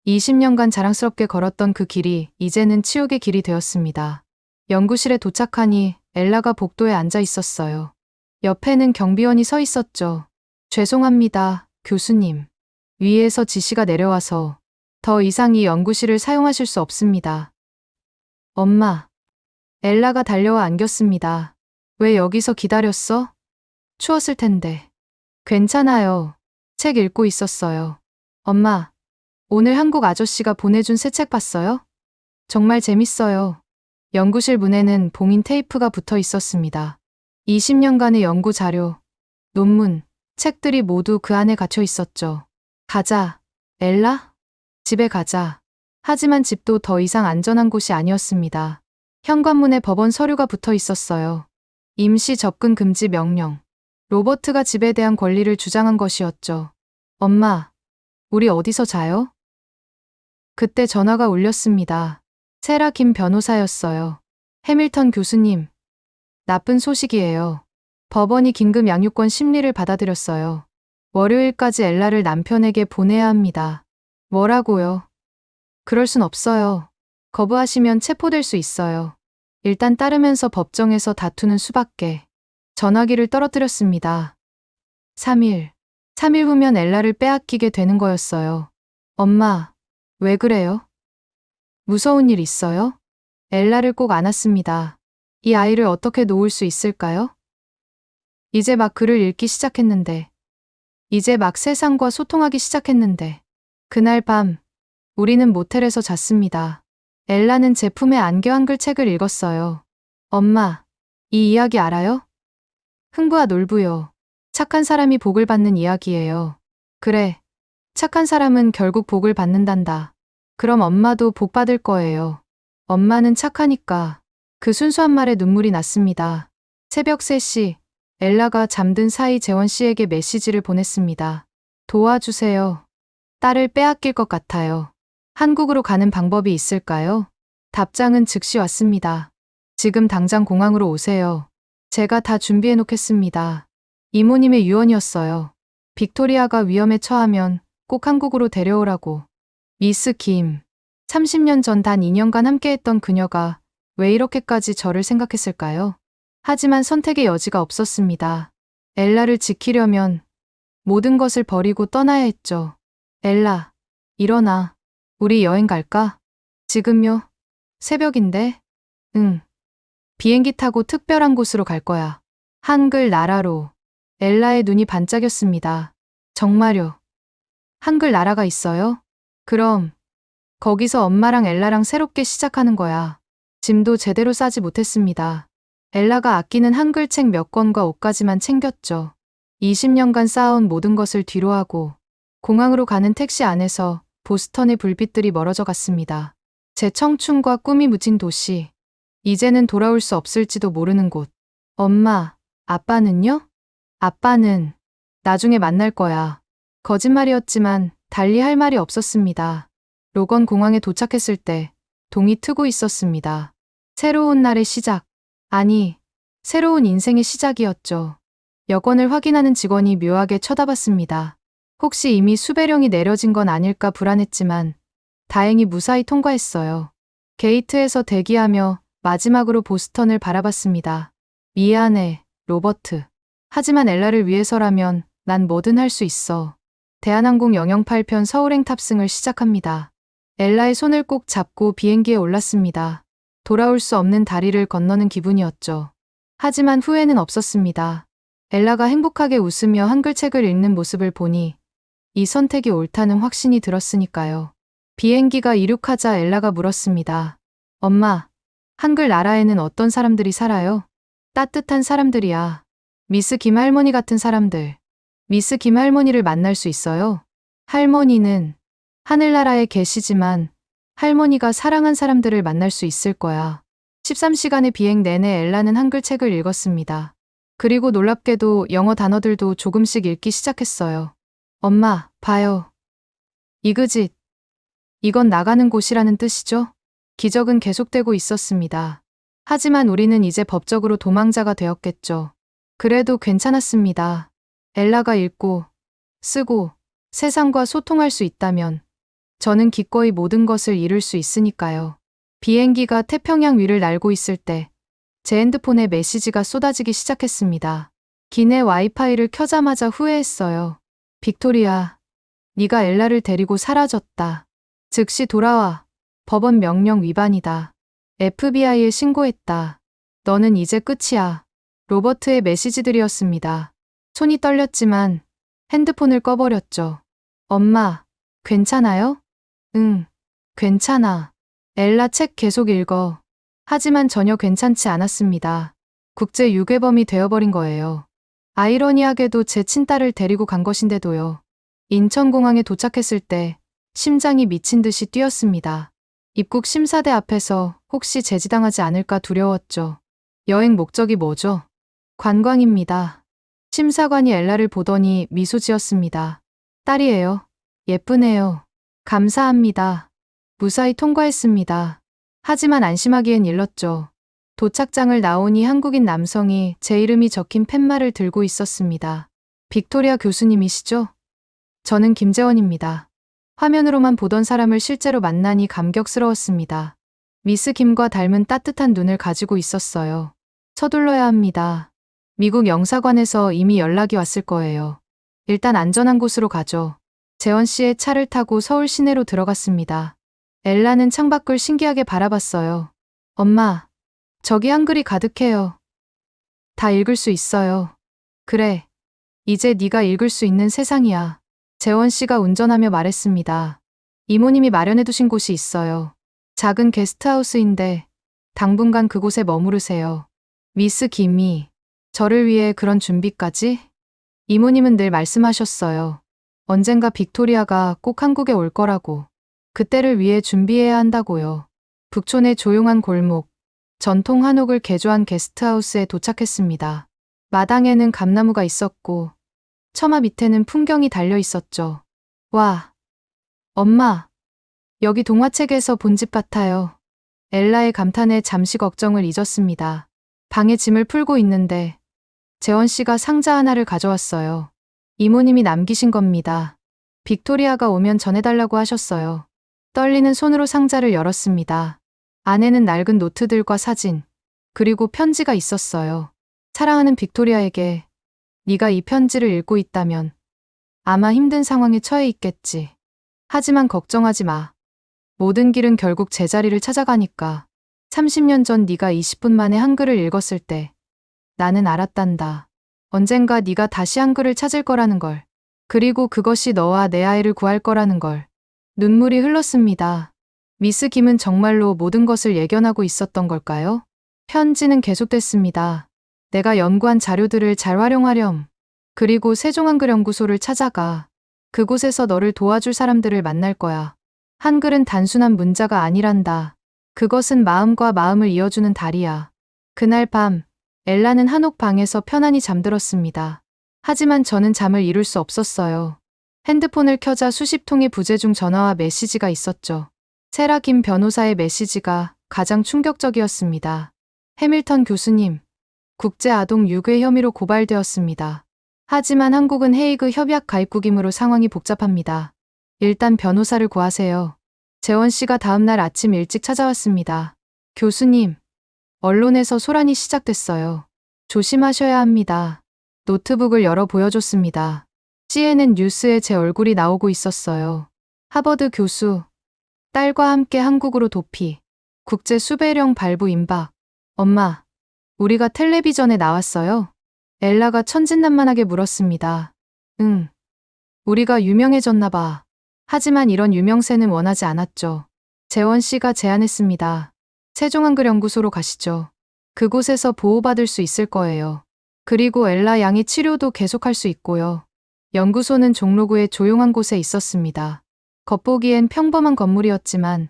20년간 자랑스럽게 걸었던 그 길이 이제는 치욕의 길이 되었습니다. 연구실에 도착하니 엘라가 복도에 앉아 있었어요. 옆에는 경비원이 서 있었죠. 죄송합니다, 교수님. 위에서 지시가 내려와서 더 이상 이 연구실을 사용하실 수 없습니다. 엄마. 엘라가 달려와 안겼습니다. 왜 여기서 기다렸어? 추웠을 텐데. 괜찮아요. 책 읽고 있었어요. 엄마, 오늘 한국 아저씨가 보내준 새 책 봤어요? 정말 재밌어요. 연구실 문에는 봉인 테이프가 붙어 있었습니다. 20년간의 연구 자료, 논문, 책들이 모두 그 안에 갇혀 있었죠. 가자, 엘라? 집에 가자. 하지만 집도 더 이상 안전한 곳이 아니었습니다. 현관문에 법원 서류가 붙어 있었어요. 임시 접근 금지 명령. 로버트가 집에 대한 권리를 주장한 것이었죠. 엄마, 우리 어디서 자요? 그때 전화가 울렸습니다. 세라 김 변호사였어요. 해밀턴 교수님, 나쁜 소식이에요. 법원이 긴급 양육권 심리를 받아들였어요. 월요일까지 엘라를 남편에게 보내야 합니다. 뭐라고요? 그럴 순 없어요. 거부하시면 체포될 수 있어요. 일단 따르면서 법정에서 다투는 수밖에. 전화기를 떨어뜨렸습니다. 3일 후면 엘라를 빼앗기게 되는 거였어요. 엄마, 왜 그래요? 무서운 일 있어요? 엘라를 꼭 안았습니다. 이 아이를 어떻게 놓을 수 있을까요? 이제 막 글을 읽기 시작했는데. 이제 막 세상과 소통하기 시작했는데. 그날 밤, 우리는 모텔에서 잤습니다. 엘라는 제 품에 안겨 한글 책을 읽었어요. 엄마, 이 이야기 알아요? 흥부와 놀부요. 착한 사람이 복을 받는 이야기예요. 그래, 착한 사람은 결국 복을 받는단다. 그럼 엄마도 복 받을 거예요. 엄마는 착하니까. 그 순수한 말에 눈물이 났습니다. 새벽 3시, 엘라가 잠든 사이 재원 씨에게 메시지를 보냈습니다. 도와주세요. 딸을 빼앗길 것 같아요. 한국으로 가는 방법이 있을까요? 답장은 즉시 왔습니다. 지금 당장 공항으로 오세요. 제가 다 준비해 놓겠습니다. 이모님의 유언이었어요. 빅토리아가 위험에 처하면 꼭 한국으로 데려오라고. 미스 김. 30년 전 단 2년간 함께했던 그녀가 왜 이렇게까지 저를 생각했을까요? 하지만 선택의 여지가 없었습니다. 엘라를 지키려면 모든 것을 버리고 떠나야 했죠. 엘라, 일어나. 우리 여행 갈까? 지금요? 새벽인데? 응. 비행기 타고 특별한 곳으로 갈 거야. 한글 나라로. 엘라의 눈이 반짝였습니다. 정말요? 한글 나라가 있어요? 그럼 거기서 엄마랑 엘라랑 새롭게 시작하는 거야. 짐도 제대로 싸지 못했습니다. 엘라가 아끼는 한글책 몇 권과 옷까지만 챙겼죠. 20년간 쌓아온 모든 것을 뒤로하고 공항으로 가는 택시 안에서 보스턴의 불빛들이 멀어져 갔습니다. 제 청춘과 꿈이 묻힌 도시. 이제는 돌아올 수 없을지도 모르는 곳. 엄마, 아빠는요? 아빠는 나중에 만날 거야. 거짓말이었지만 달리 할 말이 없었습니다. 로건 공항에 도착했을 때 동이 트고 있었습니다. 새로운 날의 시작. 아니, 새로운 인생의 시작이었죠. 여권을 확인하는 직원이 묘하게 쳐다봤습니다. 혹시 이미 수배령이 내려진 건 아닐까 불안했지만 다행히 무사히 통과했어요. 게이트에서 대기하며 마지막으로 보스턴을 바라봤습니다. 미안해, 로버트. 하지만 엘라를 위해서라면 난 뭐든 할 수 있어. 대한항공 008편 서울행 탑승을 시작합니다. 엘라의 손을 꼭 잡고 비행기에 올랐습니다. 돌아올 수 없는 다리를 건너는 기분이었죠. 하지만 후회는 없었습니다. 엘라가 행복하게 웃으며 한글책을 읽는 모습을 보니 이 선택이 옳다는 확신이 들었으니까요. 비행기가 이륙하자 엘라가 물었습니다. 엄마, 한글 나라에는 어떤 사람들이 살아요? 따뜻한 사람들이야. 미스 김 할머니 같은 사람들. 미스 김 할머니를 만날 수 있어요? 할머니는 하늘나라에 계시지만 할머니가 사랑한 사람들을 만날 수 있을 거야. 13시간의 비행 내내 엘라는 한글책을 읽었습니다. 그리고 놀랍게도 영어 단어들도 조금씩 읽기 시작했어요. 엄마, 봐요. 이그짓. 이건 나가는 곳이라는 뜻이죠? 기적은 계속되고 있었습니다. 하지만 우리는 이제 법적으로 도망자가 되었겠죠. 그래도 괜찮았습니다. 엘라가 읽고, 쓰고, 세상과 소통할 수 있다면 저는 기꺼이 모든 것을 이룰 수 있으니까요. 비행기가 태평양 위를 날고 있을 때 제 핸드폰에 메시지가 쏟아지기 시작했습니다. 기내 와이파이를 켜자마자 후회했어요. 빅토리아, 네가 엘라를 데리고 사라졌다. 즉시 돌아와. 법원 명령 위반이다. FBI에 신고했다. 너는 이제 끝이야. 로버트의 메시지들이었습니다. 손이 떨렸지만 핸드폰을 꺼버렸죠. 엄마, 괜찮아요? 응, 괜찮아. 엘라 책 계속 읽어. 하지만 전혀 괜찮지 않았습니다. 국제 유괴범이 되어버린 거예요. 아이러니하게도 제 친딸을 데리고 간 것인데도요. 인천공항에 도착했을 때 심장이 미친 듯이 뛰었습니다. 입국 심사대 앞에서 혹시 제지당하지 않을까 두려웠죠. 여행 목적이 뭐죠? 관광입니다. 심사관이 엘라를 보더니 미소 지었습니다. 딸이에요. 예쁘네요. 감사합니다. 무사히 통과했습니다. 하지만 안심하기엔 일렀죠. 도착장을 나오니 한국인 남성이 제 이름이 적힌 팻말을 들고 있었습니다. 빅토리아 교수님이시죠? 저는 김재원입니다. 화면으로만 보던 사람을 실제로 만나니 감격스러웠습니다. 미스 김과 닮은 따뜻한 눈을 가지고 있었어요. 서둘러야 합니다. 미국 영사관에서 이미 연락이 왔을 거예요. 일단 안전한 곳으로 가죠. 재원 씨의 차를 타고 서울 시내로 들어갔습니다. 엘라는 창밖을 신기하게 바라봤어요. 엄마, 저기 한글이 가득해요. 다 읽을 수 있어요. 그래, 이제 네가 읽을 수 있는 세상이야. 재원 씨가 운전하며 말했습니다. 이모님이 마련해두신 곳이 있어요. 작은 게스트하우스인데 당분간 그곳에 머무르세요. 미스 김이 저를 위해 그런 준비까지? 이모님은 늘 말씀하셨어요. 언젠가 빅토리아가 꼭 한국에 올 거라고. 그때를 위해 준비해야 한다고요. 북촌의 조용한 골목. 전통 한옥을 개조한 게스트하우스에 도착했습니다. 마당에는 감나무가 있었고 처마 밑에는 풍경이 달려 있었죠. 와, 엄마, 여기 동화책에서 본 집 같아요. 엘라의 감탄에 잠시 걱정을 잊었습니다. 방에 짐을 풀고 있는데 재원 씨가 상자 하나를 가져왔어요. 이모님이 남기신 겁니다. 빅토리아가 오면 전해달라고 하셨어요. 떨리는 손으로 상자를 열었습니다. 안에는 낡은 노트들과 사진, 그리고 편지가 있었어요. 사랑하는 빅토리아에게 네가 이 편지를 읽고 있다면 아마 힘든 상황에 처해 있겠지. 하지만 걱정하지 마. 모든 길은 결국 제자리를 찾아가니까. 30년 전 네가 20분 만에 한글을 읽었을 때 나는 알았단다. 언젠가 네가 다시 한글을 찾을 거라는 걸. 그리고 그것이 너와 내 아이를 구할 거라는 걸. 눈물이 흘렀습니다. 미스 김은 정말로 모든 것을 예견하고 있었던 걸까요? 편지는 계속됐습니다. 내가 연구한 자료들을 잘 활용하렴. 그리고 세종한글연구소를 찾아가. 그곳에서 너를 도와줄 사람들을 만날 거야. 한글은 단순한 문자가 아니란다. 그것은 마음과 마음을 이어주는 다리야. 그날 밤, 엘라는 한옥방에서 편안히 잠들었습니다. 하지만 저는 잠을 이룰 수 없었어요. 핸드폰을 켜자 수십 통의 부재중 전화와 메시지가 있었죠. 세라 김 변호사의 메시지가 가장 충격적이었습니다. 해밀턴 교수님, 국제아동 유괴 혐의로 고발되었습니다. 하지만 한국은 헤이그 협약 가입국이므로 상황이 복잡합니다. 일단 변호사를 구하세요. 재원 씨가 다음날 아침 일찍 찾아왔습니다. 교수님, 언론에서 소란이 시작됐어요. 조심하셔야 합니다. 노트북을 열어 보여줬습니다. CNN 뉴스에 제 얼굴이 나오고 있었어요. 하버드 교수, 딸과 함께 한국으로 도피, 국제 수배령 발부 임박. 엄마, 우리가 텔레비전에 나왔어요? 엘라가 천진난만하게 물었습니다. 응. 우리가 유명해졌나 봐. 하지만 이런 유명세는 원하지 않았죠. 재원 씨가 제안했습니다. 세종한글연구소로 가시죠. 그곳에서 보호받을 수 있을 거예요. 그리고 엘라 양의 치료도 계속할 수 있고요. 연구소는 종로구의 조용한 곳에 있었습니다. 겉보기엔 평범한 건물이었지만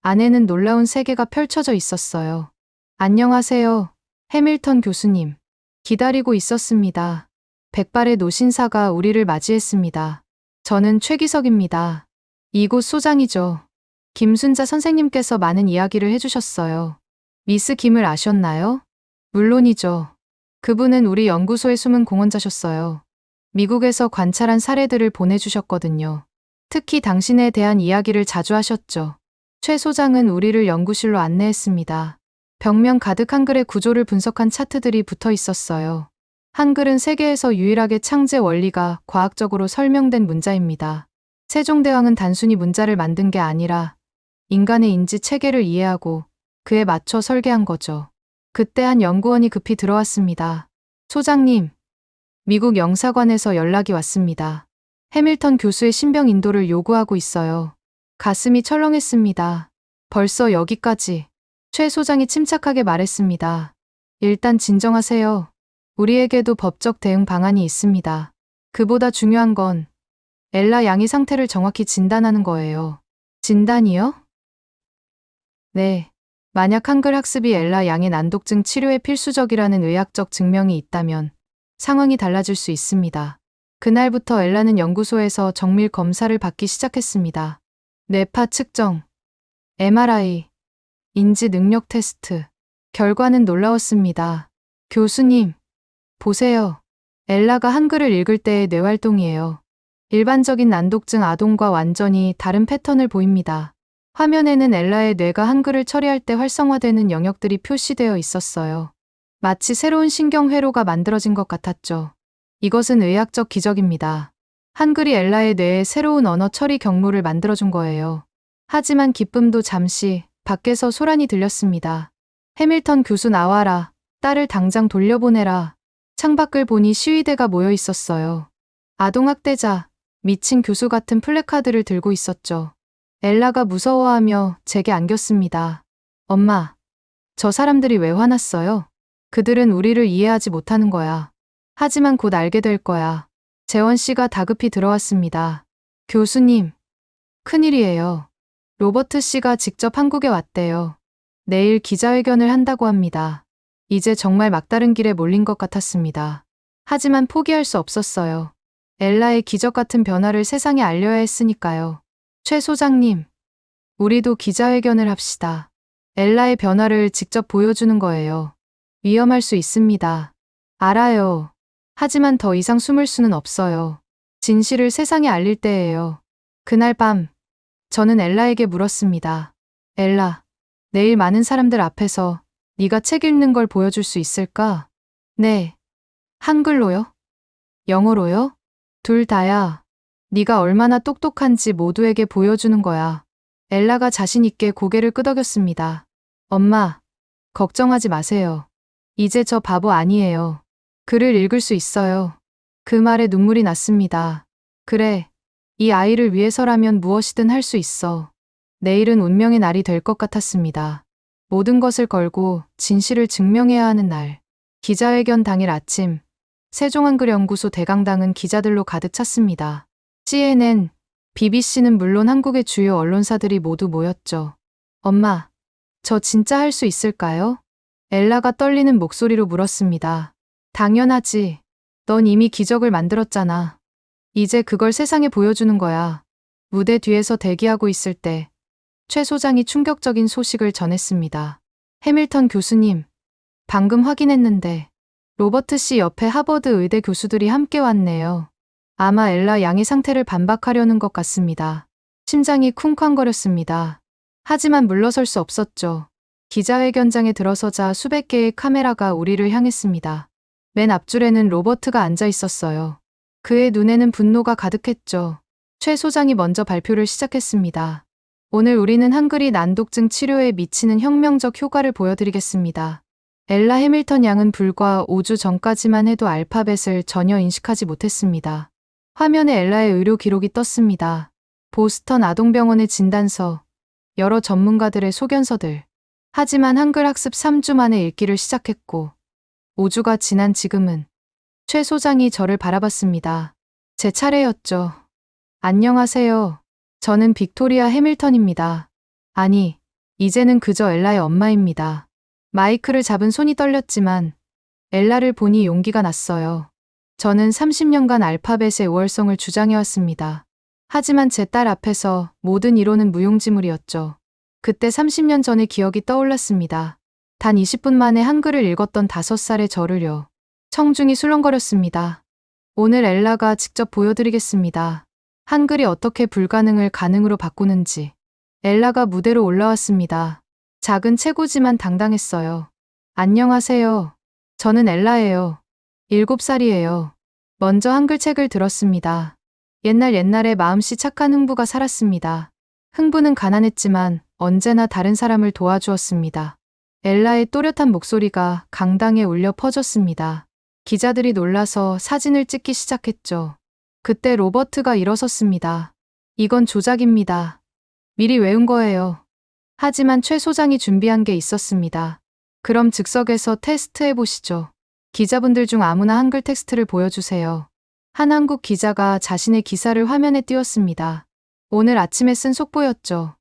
안에는 놀라운 세계가 펼쳐져 있었어요. 안녕하세요, 해밀턴 교수님. 기다리고 있었습니다. 백발의 노신사가 우리를 맞이했습니다. 저는 최기석입니다. 이곳 소장이죠. 김순자 선생님께서 많은 이야기를 해주셨어요. 미스 김을 아셨나요? 물론이죠. 그분은 우리 연구소의 숨은 공헌자셨어요. 미국에서 관찰한 사례들을 보내주셨거든요. 특히 당신에 대한 이야기를 자주 하셨죠. 최 소장은 우리를 연구실로 안내했습니다. 벽면 가득 한글의 구조를 분석한 차트들이 붙어 있었어요. 한글은 세계에서 유일하게 창제 원리가 과학적으로 설명된 문자입니다. 세종대왕은 단순히 문자를 만든 게 아니라 인간의 인지 체계를 이해하고 그에 맞춰 설계한 거죠. 그때 한 연구원이 급히 들어왔습니다. 소장님, 미국 영사관에서 연락이 왔습니다. 해밀턴 교수의 신병 인도를 요구하고 있어요. 가슴이 철렁했습니다. 벌써 여기까지. 최 소장이 침착하게 말했습니다. 일단 진정하세요. 우리에게도 법적 대응 방안이 있습니다. 그보다 중요한 건 엘라 양의 상태를 정확히 진단하는 거예요. 진단이요? 네. 만약 한글 학습이 엘라 양의 난독증 치료에 필수적이라는 의학적 증명이 있다면 상황이 달라질 수 있습니다. 그날부터 엘라는 연구소에서 정밀 검사를 받기 시작했습니다. 뇌파 측정, MRI, 인지 능력 테스트. 결과는 놀라웠습니다. 교수님, 보세요. 엘라가 한글을 읽을 때의 뇌활동이에요. 일반적인 난독증 아동과 완전히 다른 패턴을 보입니다. 화면에는 엘라의 뇌가 한글을 처리할 때 활성화되는 영역들이 표시되어 있었어요. 마치 새로운 신경회로가 만들어진 것 같았죠. 이것은 의학적 기적입니다. 한글이 엘라의 뇌에 새로운 언어 처리 경로를 만들어준 거예요. 하지만 기쁨도 잠시. 밖에서 소란이 들렸습니다. 해밀턴 교수 나와라. 딸을 당장 돌려보내라. 창밖을 보니 시위대가 모여 있었어요. 아동학대자, 미친 교수 같은 플래카드를 들고 있었죠. 엘라가 무서워하며 제게 안겼습니다. 엄마, 저 사람들이 왜 화났어요? 그들은 우리를 이해하지 못하는 거야. 하지만 곧 알게 될 거야. 재원 씨가 다급히 들어왔습니다. 교수님, 큰일이에요. 로버트 씨가 직접 한국에 왔대요. 내일 기자회견을 한다고 합니다. 이제 정말 막다른 길에 몰린 것 같았습니다. 하지만 포기할 수 없었어요. 엘라의 기적 같은 변화를 세상에 알려야 했으니까요. 최 소장님, 우리도 기자회견을 합시다. 엘라의 변화를 직접 보여주는 거예요. 위험할 수 있습니다. 알아요. 하지만 더 이상 숨을 수는 없어요. 진실을 세상에 알릴 때예요. 그날 밤, 저는 엘라에게 물었습니다. 엘라, 내일 많은 사람들 앞에서 네가 책 읽는 걸 보여줄 수 있을까? 네. 한글로요? 영어로요? 둘 다야. 네가 얼마나 똑똑한지 모두에게 보여주는 거야. 엘라가 자신 있게 고개를 끄덕였습니다. 엄마, 걱정하지 마세요. 이제 저 바보 아니에요. 글을 읽을 수 있어요. 그 말에 눈물이 났습니다. 그래, 이 아이를 위해서라면 무엇이든 할 수 있어. 내일은 운명의 날이 될 것 같았습니다. 모든 것을 걸고 진실을 증명해야 하는 날. 기자회견 당일 아침, 세종한글연구소 대강당은 기자들로 가득 찼습니다. CNN, BBC는 물론 한국의 주요 언론사들이 모두 모였죠. 엄마, 저 진짜 할 수 있을까요? 엘라가 떨리는 목소리로 물었습니다. 당연하지. 넌 이미 기적을 만들었잖아. 이제 그걸 세상에 보여주는 거야. 무대 뒤에서 대기하고 있을 때 최 소장이 충격적인 소식을 전했습니다. 해밀턴 교수님, 방금 확인했는데 로버트 씨 옆에 하버드 의대 교수들이 함께 왔네요. 아마 엘라 양의 상태를 반박하려는 것 같습니다. 심장이 쿵쾅거렸습니다. 하지만 물러설 수 없었죠. 기자회견장에 들어서자 수백 개의 카메라가 우리를 향했습니다. 맨 앞줄에는 로버트가 앉아 있었어요. 그의 눈에는 분노가 가득했죠. 최 소장이 먼저 발표를 시작했습니다. 오늘 우리는 한글이 난독증 치료에 미치는 혁명적 효과를 보여드리겠습니다. 엘라 해밀턴 양은 불과 5주 전까지만 해도 알파벳을 전혀 인식하지 못했습니다. 화면에 엘라의 의료 기록이 떴습니다. 보스턴 아동병원의 진단서, 여러 전문가들의 소견서들. 하지만 한글 학습 3주 만에 읽기를 시작했고 5주가 지난 지금은 최 소장이 저를 바라봤습니다. 제 차례였죠. 안녕하세요. 저는 빅토리아 해밀턴입니다. 아니, 이제는 그저 엘라의 엄마입니다. 마이크를 잡은 손이 떨렸지만 엘라를 보니 용기가 났어요. 저는 30년간 알파벳의 우월성을 주장해왔습니다. 하지만 제 딸 앞에서 모든 이론은 무용지물이었죠. 그때 30년 전의 기억이 떠올랐습니다. 단 20분 만에 한글을 읽었던 5살의 저를요. 청중이 술렁거렸습니다. 오늘 엘라가 직접 보여드리겠습니다. 한글이 어떻게 불가능을 가능으로 바꾸는지. 엘라가 무대로 올라왔습니다. 작은 체구지만 당당했어요. 안녕하세요. 저는 엘라예요. 7살이에요. 먼저 한글책을 들었습니다. 옛날에 마음씨 착한 흥부가 살았습니다. 흥부는 가난했지만 언제나 다른 사람을 도와주었습니다. 엘라의 또렷한 목소리가 강당에 울려 퍼졌습니다. 기자들이 놀라서 사진을 찍기 시작했죠. 그때 로버트가 일어섰습니다. 이건 조작입니다. 미리 외운 거예요. 하지만 최 소장이 준비한 게 있었습니다. 그럼 즉석에서 테스트해 보시죠. 기자분들 중 아무나 한글 텍스트를 보여주세요. 한 한국 기자가 자신의 기사를 화면에 띄웠습니다. 오늘 아침에 쓴 속보였죠.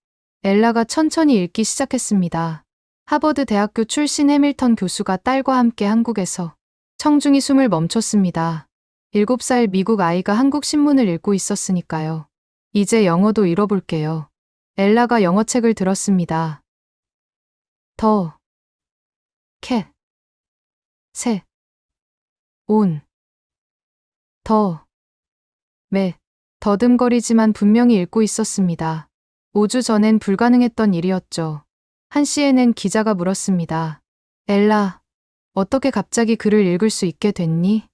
엘라가 천천히 읽기 시작했습니다. 하버드 대학교 출신 해밀턴 교수가 딸과 함께 한국에서. 청중이 숨을 멈췄습니다. 7살 미국 아이가 한국 신문을 읽고 있었으니까요. 이제 영어도 읽어볼게요. 엘라가 영어책을 들었습니다. 더, 캣, 새, 온, 더, 매, 더듬거리지만 분명히 읽고 있었습니다. 5주 전엔 불가능했던 일이었죠. 한 CNN 기자가 물었습니다. 엘라, 어떻게 갑자기 글을 읽을 수 있게 됐니?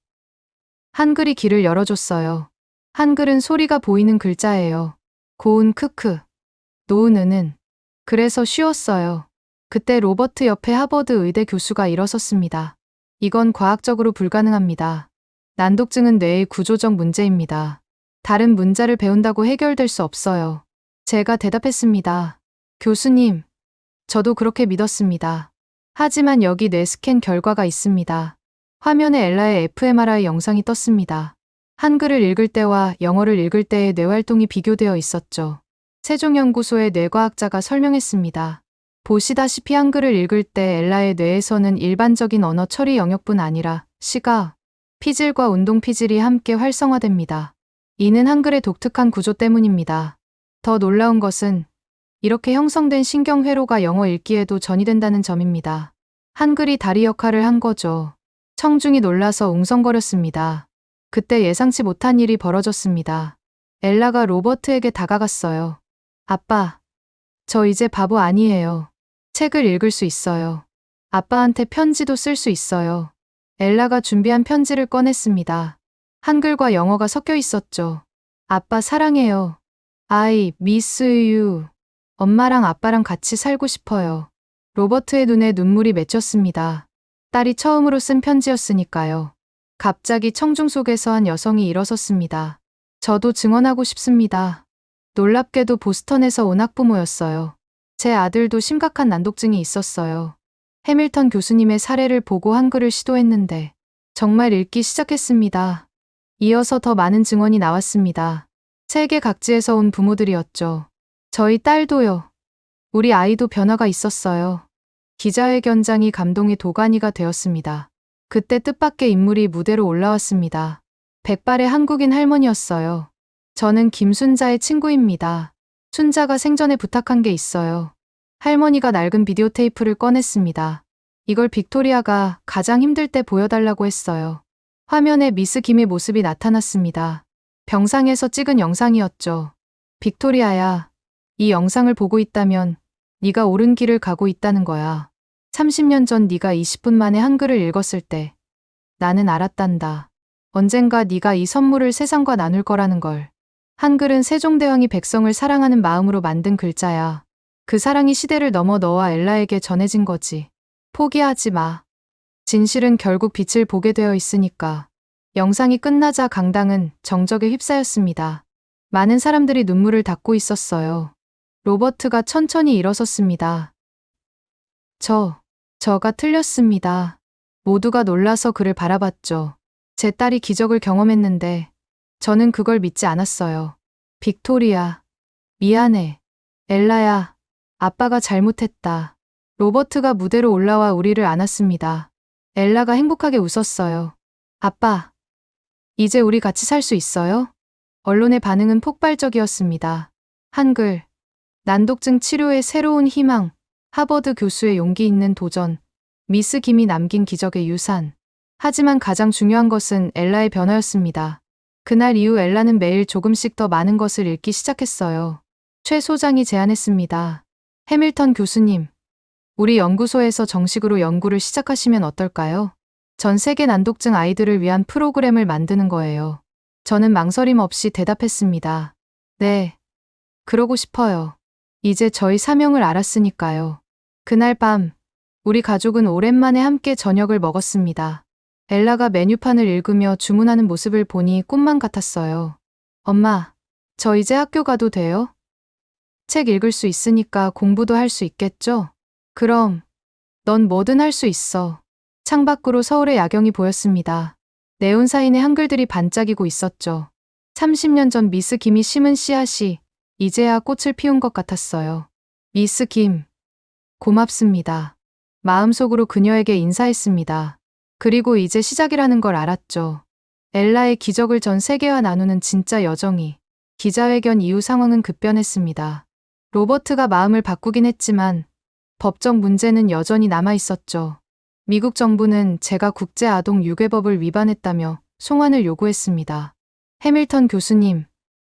한글이 길을 열어줬어요. 한글은 소리가 보이는 글자예요. 고운 크크, 노은 은은. 그래서 쉬웠어요. 그때 로버트 옆에 하버드 의대 교수가 일어섰습니다. 이건 과학적으로 불가능합니다. 난독증은 뇌의 구조적 문제입니다. 다른 문자를 배운다고 해결될 수 없어요. 제가 대답했습니다. 교수님, 저도 그렇게 믿었습니다. 하지만 여기 뇌 스캔 결과가 있습니다. 화면에 엘라의 fMRI 영상이 떴습니다. 한글을 읽을 때와 영어를 읽을 때의 뇌활동이 비교되어 있었죠. 세종연구소의 뇌과학자가 설명했습니다. 보시다시피 한글을 읽을 때 엘라의 뇌에서는 일반적인 언어 처리 영역뿐 아니라 시각, 피질과 운동 피질이 함께 활성화됩니다. 이는 한글의 독특한 구조 때문입니다. 더 놀라운 것은 이렇게 형성된 신경회로가 영어 읽기에도 전이된다는 점입니다. 한글이 다리 역할을 한 거죠. 청중이 놀라서 웅성거렸습니다. 그때 예상치 못한 일이 벌어졌습니다. 엘라가 로버트에게 다가갔어요. 아빠, 저 이제 바보 아니에요. 책을 읽을 수 있어요. 아빠한테 편지도 쓸 수 있어요. 엘라가 준비한 편지를 꺼냈습니다. 한글과 영어가 섞여 있었죠. 아빠 사랑해요. I miss you. 엄마랑 아빠랑 같이 살고 싶어요. 로버트의 눈에 눈물이 맺혔습니다. 딸이 처음으로 쓴 편지였으니까요. 갑자기 청중 속에서 한 여성이 일어섰습니다. 저도 증언하고 싶습니다. 놀랍게도 보스턴에서 온 학부모였어요. 제 아들도 심각한 난독증이 있었어요. 해밀턴 교수님의 사례를 보고 한글을 시도했는데 정말 읽기 시작했습니다. 이어서 더 많은 증언이 나왔습니다. 세계 각지에서 온 부모들이었죠. 저희 딸도요. 우리 아이도 변화가 있었어요. 기자회견장이 감동의 도가니가 되었습니다. 그때 뜻밖의 인물이 무대로 올라왔습니다. 백발의 한국인 할머니였어요. 저는 김순자의 친구입니다. 순자가 생전에 부탁한 게 있어요. 할머니가 낡은 비디오 테이프를 꺼냈습니다. 이걸 빅토리아가 가장 힘들 때 보여달라고 했어요. 화면에 미스 김의 모습이 나타났습니다. 병상에서 찍은 영상이었죠. 빅토리아야, 이 영상을 보고 있다면 네가 옳은 길을 가고 있다는 거야. 30년 전 네가 20분 만에 한글을 읽었을 때 나는 알았단다. 언젠가 네가 이 선물을 세상과 나눌 거라는 걸. 한글은 세종대왕이 백성을 사랑하는 마음으로 만든 글자야. 그 사랑이 시대를 넘어 너와 엘라에게 전해진 거지. 포기하지 마. 진실은 결국 빛을 보게 되어 있으니까. 영상이 끝나자 강당은 정적에 휩싸였습니다. 많은 사람들이 눈물을 닦고 있었어요. 로버트가 천천히 일어섰습니다. 저가 틀렸습니다. 모두가 놀라서 그를 바라봤죠. 제 딸이 기적을 경험했는데 저는 그걸 믿지 않았어요. 빅토리아, 미안해. 엘라야, 아빠가 잘못했다. 로버트가 무대로 올라와 우리를 안았습니다. 엘라가 행복하게 웃었어요. 아빠, 이제 우리 같이 살 수 있어요? 언론의 반응은 폭발적이었습니다. 한글, 난독증 치료의 새로운 희망, 하버드 교수의 용기 있는 도전, 미스 김이 남긴 기적의 유산. 하지만 가장 중요한 것은 엘라의 변화였습니다. 그날 이후 엘라는 매일 조금씩 더 많은 것을 읽기 시작했어요. 최 소장이 제안했습니다. 해밀턴 교수님, 우리 연구소에서 정식으로 연구를 시작하시면 어떨까요? 전 세계 난독증 아이들을 위한 프로그램을 만드는 거예요. 저는 망설임 없이 대답했습니다. 네, 그러고 싶어요. 이제 저희 사명을 알았으니까요. 그날 밤, 우리 가족은 오랜만에 함께 저녁을 먹었습니다. 엘라가 메뉴판을 읽으며 주문하는 모습을 보니 꿈만 같았어요. 엄마, 저 이제 학교 가도 돼요? 책 읽을 수 있으니까 공부도 할 수 있겠죠? 그럼, 넌 뭐든 할 수 있어. 창밖으로 서울의 야경이 보였습니다. 네온사인의 한글들이 반짝이고 있었죠. 30년 전 미스 김이 심은 씨앗이 이제야 꽃을 피운 것 같았어요. 미스 김, 고맙습니다. 마음속으로 그녀에게 인사했습니다. 그리고 이제 시작이라는 걸 알았죠. 엘라의 기적을 전 세계와 나누는 진짜 여정이. 기자회견 이후 상황은 급변했습니다. 로버트가 마음을 바꾸긴 했지만 법적 문제는 여전히 남아 있었죠. 미국 정부는 제가 국제아동 유괴법을 위반했다며 송환을 요구했습니다. 해밀턴 교수님,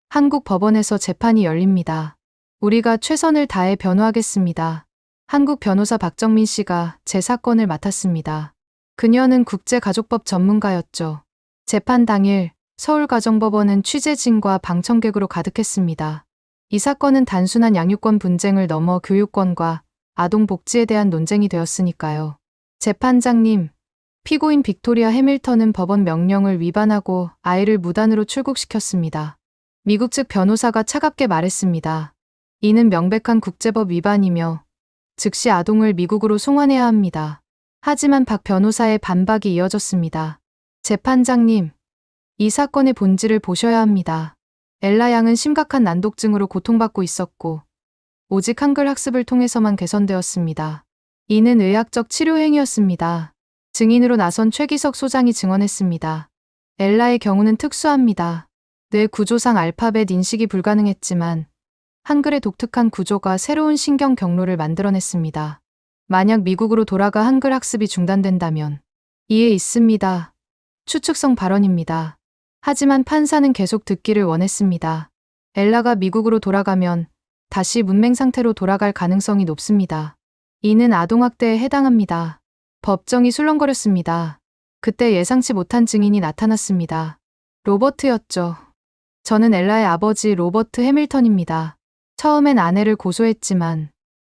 한국 법원에서 재판이 열립니다. 우리가 최선을 다해 변호하겠습니다. 한국 변호사 박정민 씨가 제 사건을 맡았습니다. 그녀는 국제가족법 전문가였죠. 재판 당일 서울가정법원은 취재진과 방청객으로 가득했습니다. 이 사건은 단순한 양육권 분쟁을 넘어 교육권과 아동 복지에 대한 논쟁이 되었으니까요. 재판장님, 피고인 빅토리아 해밀턴은 법원 명령을 위반하고 아이를 무단으로 출국시켰습니다. 미국 측 변호사가 차갑게 말했습니다. 이는 명백한 국제법 위반이며 즉시 아동을 미국으로 송환해야 합니다. 하지만 박 변호사의 반박이 이어졌습니다. 재판장님, 이 사건의 본질을 보셔야 합니다. 엘라 양은 심각한 난독증으로 고통받고 있었고 오직 한글 학습을 통해서만 개선되었습니다. 이는 의학적 치료 행위였습니다. 증인으로 나선 최기석 소장이 증언했습니다. 엘라의 경우는 특수합니다. 뇌 구조상 알파벳 인식이 불가능했지만 한글의 독특한 구조가 새로운 신경 경로를 만들어냈습니다. 만약 미국으로 돌아가 한글 학습이 중단된다면 이에 있습니다. 추측성 발언입니다. 하지만 판사는 계속 듣기를 원했습니다. 엘라가 미국으로 돌아가면 다시 문맹 상태로 돌아갈 가능성이 높습니다. 이는 아동학대에 해당합니다. 법정이 술렁거렸습니다. 그때 예상치 못한 증인이 나타났습니다. 로버트였죠. 저는 엘라의 아버지 로버트 해밀턴입니다. 처음엔 아내를 고소했지만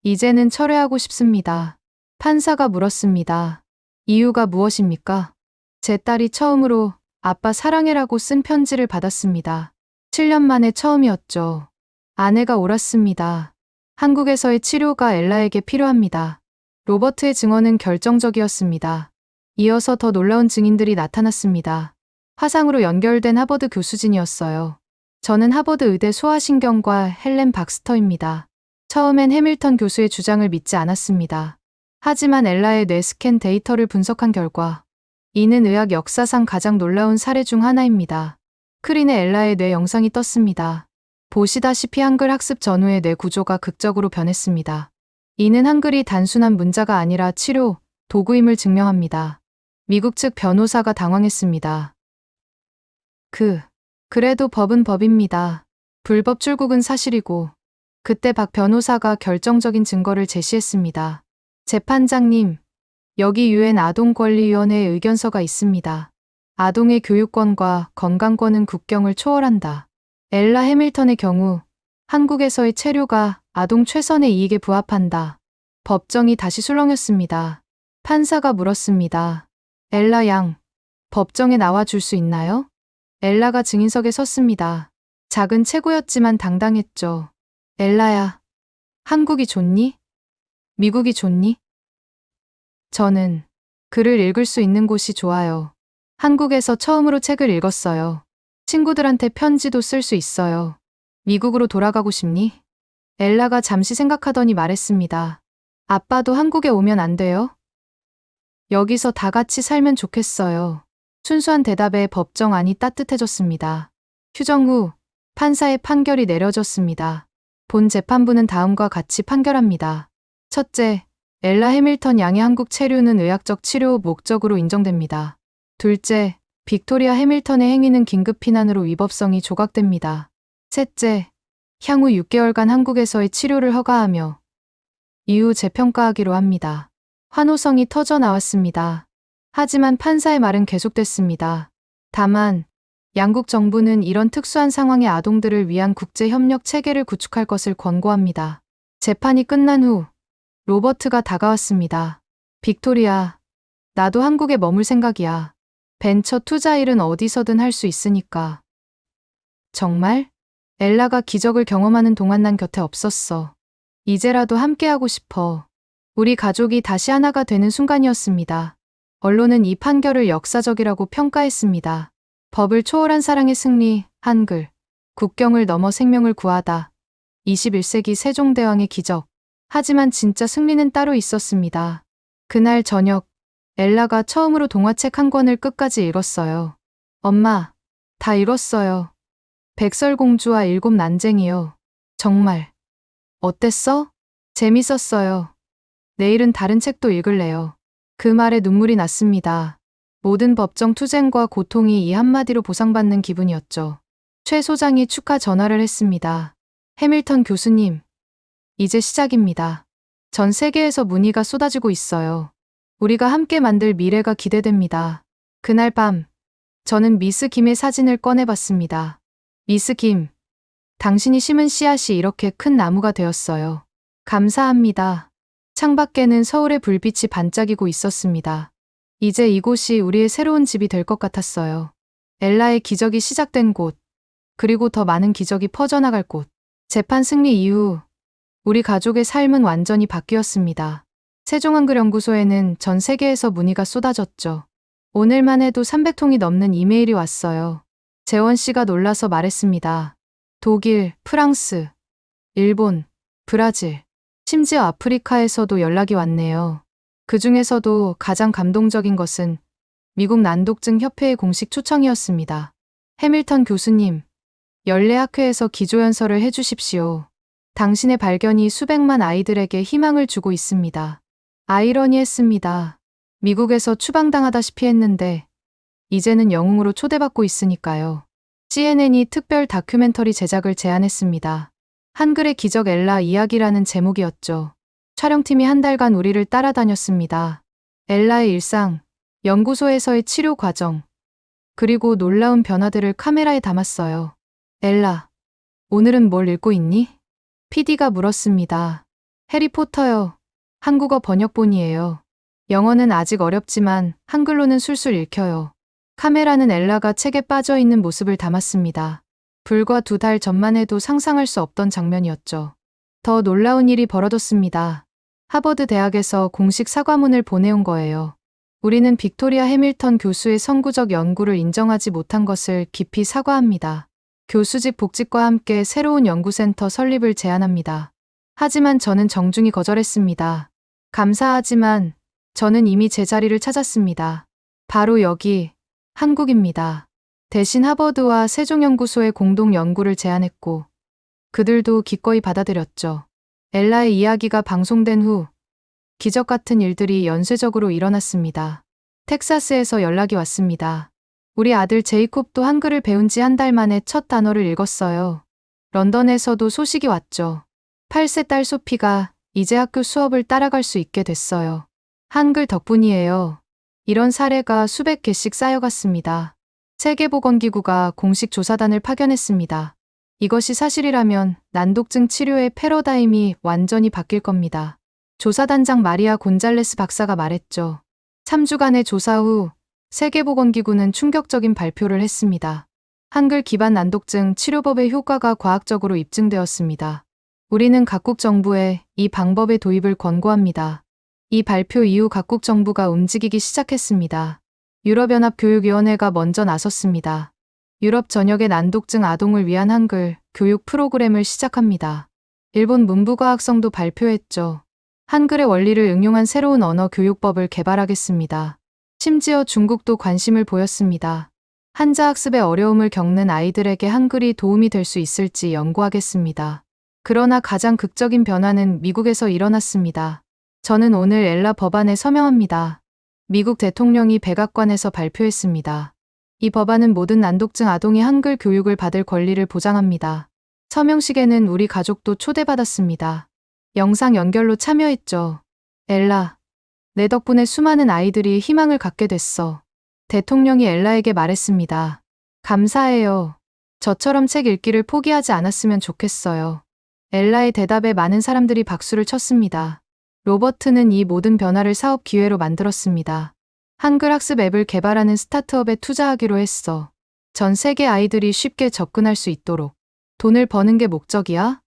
이제는 철회하고 싶습니다. 판사가 물었습니다. 이유가 무엇입니까? 제 딸이 처음으로 아빠 사랑해라고 쓴 편지를 받았습니다. 7년 만에 처음이었죠. 아내가 옳았습니다. 한국에서의 치료가 엘라에게 필요합니다. 로버트의 증언은 결정적이었습니다. 이어서 더 놀라운 증인들이 나타났습니다. 화상으로 연결된 하버드 교수진이었어요. 저는 하버드 의대 소아신경과 헬렌 박스터입니다. 처음엔 해밀턴 교수의 주장을 믿지 않았습니다. 하지만 엘라의 뇌 스캔 데이터를 분석한 결과 이는 의학 역사상 가장 놀라운 사례 중 하나입니다. 크린의 엘라의 뇌 영상이 떴습니다. 보시다시피 한글 학습 전후의 뇌 구조가 극적으로 변했습니다. 이는 한글이 단순한 문자가 아니라 치료, 도구임을 증명합니다. 미국 측 변호사가 당황했습니다. 그래도 법은 법입니다. 불법 출국은 사실이고 그때 박 변호사가 결정적인 증거를 제시했습니다. 재판장님, 여기 유엔 아동권리위원회의 의견서가 있습니다. 아동의 교육권과 건강권은 국경을 초월한다. 엘라 해밀턴의 경우 한국에서의 체류가 아동 최선의 이익에 부합한다. 법정이 다시 술렁였습니다. 판사가 물었습니다. 엘라 양, 법정에 나와 줄 수 있나요? 엘라가 증인석에 섰습니다. 작은 체구였지만 당당했죠. 엘라야, 한국이 좋니? 미국이 좋니? 저는 글을 읽을 수 있는 곳이 좋아요. 한국에서 처음으로 책을 읽었어요. 친구들한테 편지도 쓸 수 있어요. 미국으로 돌아가고 싶니? 엘라가 잠시 생각하더니 말했습니다. 아빠도 한국에 오면 안 돼요? 여기서 다 같이 살면 좋겠어요. 순수한 대답에 법정 안이 따뜻해졌습니다. 휴정 후 판사의 판결이 내려졌습니다. 본 재판부는 다음과 같이 판결합니다. 첫째, 엘라 해밀턴 양의 한국 체류는 의학적 치료 목적으로 인정됩니다. 둘째, 빅토리아 해밀턴의 행위는 긴급 피난으로 위법성이 조각됩니다. 셋째, 향후 6개월간 한국에서의 치료를 허가하며 이후 재평가하기로 합니다. 환호성이 터져 나왔습니다. 하지만 판사의 말은 계속됐습니다. 다만 양국 정부는 이런 특수한 상황의 아동들을 위한 국제협력 체계를 구축할 것을 권고합니다. 재판이 끝난 후 로버트가 다가왔습니다. 빅토리아, 나도 한국에 머물 생각이야. 벤처 투자 일은 어디서든 할 수 있으니까. 정말? 엘라가 기적을 경험하는 동안 난 곁에 없었어. 이제라도 함께하고 싶어. 우리 가족이 다시 하나가 되는 순간이었습니다. 언론은 이 판결을 역사적이라고 평가했습니다. 법을 초월한 사랑의 승리, 한글, 국경을 넘어 생명을 구하다. 21세기 세종대왕의 기적. 하지만 진짜 승리는 따로 있었습니다. 그날 저녁, 엘라가 처음으로 동화책 한 권을 끝까지 읽었어요. 엄마, 다 읽었어요. 백설공주와 일곱 난쟁이요. 정말. 어땠어? 재밌었어요. 내일은 다른 책도 읽을래요. 그 말에 눈물이 났습니다. 모든 법정 투쟁과 고통이 이 한마디로 보상받는 기분이었죠. 최 소장이 축하 전화를 했습니다. 해밀턴 교수님, 이제 시작입니다. 전 세계에서 문의가 쏟아지고 있어요. 우리가 함께 만들 미래가 기대됩니다. 그날 밤, 저는 미스 김의 사진을 꺼내봤습니다. 미스 김, 당신이 심은 씨앗이 이렇게 큰 나무가 되었어요. 감사합니다. 창밖에는 서울의 불빛이 반짝이고 있었습니다. 이제 이곳이 우리의 새로운 집이 될 것 같았어요. 엘라의 기적이 시작된 곳, 그리고 더 많은 기적이 퍼져나갈 곳. 재판 승리 이후 우리 가족의 삶은 완전히 바뀌었습니다. 세종한글연구소에는 전 세계에서 문의가 쏟아졌죠. 오늘만 해도 300통이 넘는 이메일이 왔어요. 재원 씨가 놀라서 말했습니다. 독일, 프랑스, 일본, 브라질, 심지어 아프리카에서도 연락이 왔네요. 그 중에서도 가장 감동적인 것은 미국 난독증 협회의 공식 초청이었습니다. 해밀턴 교수님, 연례학회에서 기조연설을 해주십시오. 당신의 발견이 수백만 아이들에게 희망을 주고 있습니다. 아이러니했습니다. 미국에서 추방당하다시피 했는데 이제는 영웅으로 초대받고 있으니까요. CNN이 특별 다큐멘터리 제작을 제안했습니다. 한글의 기적 엘라 이야기라는 제목이었죠. 촬영팀이 한 달간 우리를 따라다녔습니다. 엘라의 일상, 연구소에서의 치료 과정, 그리고 놀라운 변화들을 카메라에 담았어요. 엘라, 오늘은 뭘 읽고 있니? PD가 물었습니다. 해리포터요. 한국어 번역본이에요. 영어는 아직 어렵지만 한글로는 술술 읽혀요. 카메라는 엘라가 책에 빠져 있는 모습을 담았습니다. 불과 2달 전만 해도 상상할 수 없던 장면이었죠. 더 놀라운 일이 벌어졌습니다. 하버드 대학에서 공식 사과문을 보내온 거예요. 우리는 빅토리아 해밀턴 교수의 선구적 연구를 인정하지 못한 것을 깊이 사과합니다. 교수직 복직과 함께 새로운 연구센터 설립을 제안합니다. 하지만 저는 정중히 거절했습니다. 감사하지만 저는 이미 제 자리를 찾았습니다. 바로 여기, 한국입니다. 대신 하버드와 세종연구소의 공동 연구를 제안했고 그들도 기꺼이 받아들였죠. 엘라의 이야기가 방송된 후 기적 같은 일들이 연쇄적으로 일어났습니다. 텍사스에서 연락이 왔습니다. 우리 아들 제이콥도 한글을 배운 지 한 달 만에 첫 단어를 읽었어요. 런던에서도 소식이 왔죠. 8세 딸 소피가 이제 학교 수업을 따라갈 수 있게 됐어요. 한글 덕분이에요. 이런 사례가 수백 개씩 쌓여갔습니다. 세계보건기구가 공식 조사단을 파견했습니다. 이것이 사실이라면 난독증 치료의 패러다임이 완전히 바뀔 겁니다. 조사단장 마리아 곤잘레스 박사가 말했죠. 3주간의 조사 후 세계보건기구는 충격적인 발표를 했습니다. 한글 기반 난독증 치료법의 효과가 과학적으로 입증되었습니다. 우리는 각국 정부에 이 방법의 도입을 권고합니다. 이 발표 이후 각국 정부가 움직이기 시작했습니다. 유럽연합교육위원회가 먼저 나섰습니다. 유럽 전역의 난독증 아동을 위한 한글 교육 프로그램을 시작합니다. 일본 문부과학성도 발표했죠. 한글의 원리를 응용한 새로운 언어 교육법을 개발하겠습니다. 심지어 중국도 관심을 보였습니다. 한자학습에 어려움을 겪는 아이들에게 한글이 도움이 될 수 있을지 연구하겠습니다. 그러나 가장 극적인 변화는 미국에서 일어났습니다. 저는 오늘 엘라 법안에 서명합니다. 미국 대통령이 백악관에서 발표했습니다. 이 법안은 모든 난독증 아동이 한글 교육을 받을 권리를 보장합니다. 서명식에는 우리 가족도 초대받았습니다. 영상 연결로 참여했죠. 엘라, 내 덕분에 수많은 아이들이 희망을 갖게 됐어. 대통령이 엘라에게 말했습니다. 감사해요. 저처럼 책 읽기를 포기하지 않았으면 좋겠어요. 엘라의 대답에 많은 사람들이 박수를 쳤습니다. 로버트는 이 모든 변화를 사업 기회로 만들었습니다. 한글 학습 앱을 개발하는 스타트업에 투자하기로 했어. 전 세계 아이들이 쉽게 접근할 수 있도록. 돈을 버는 게 목적이야?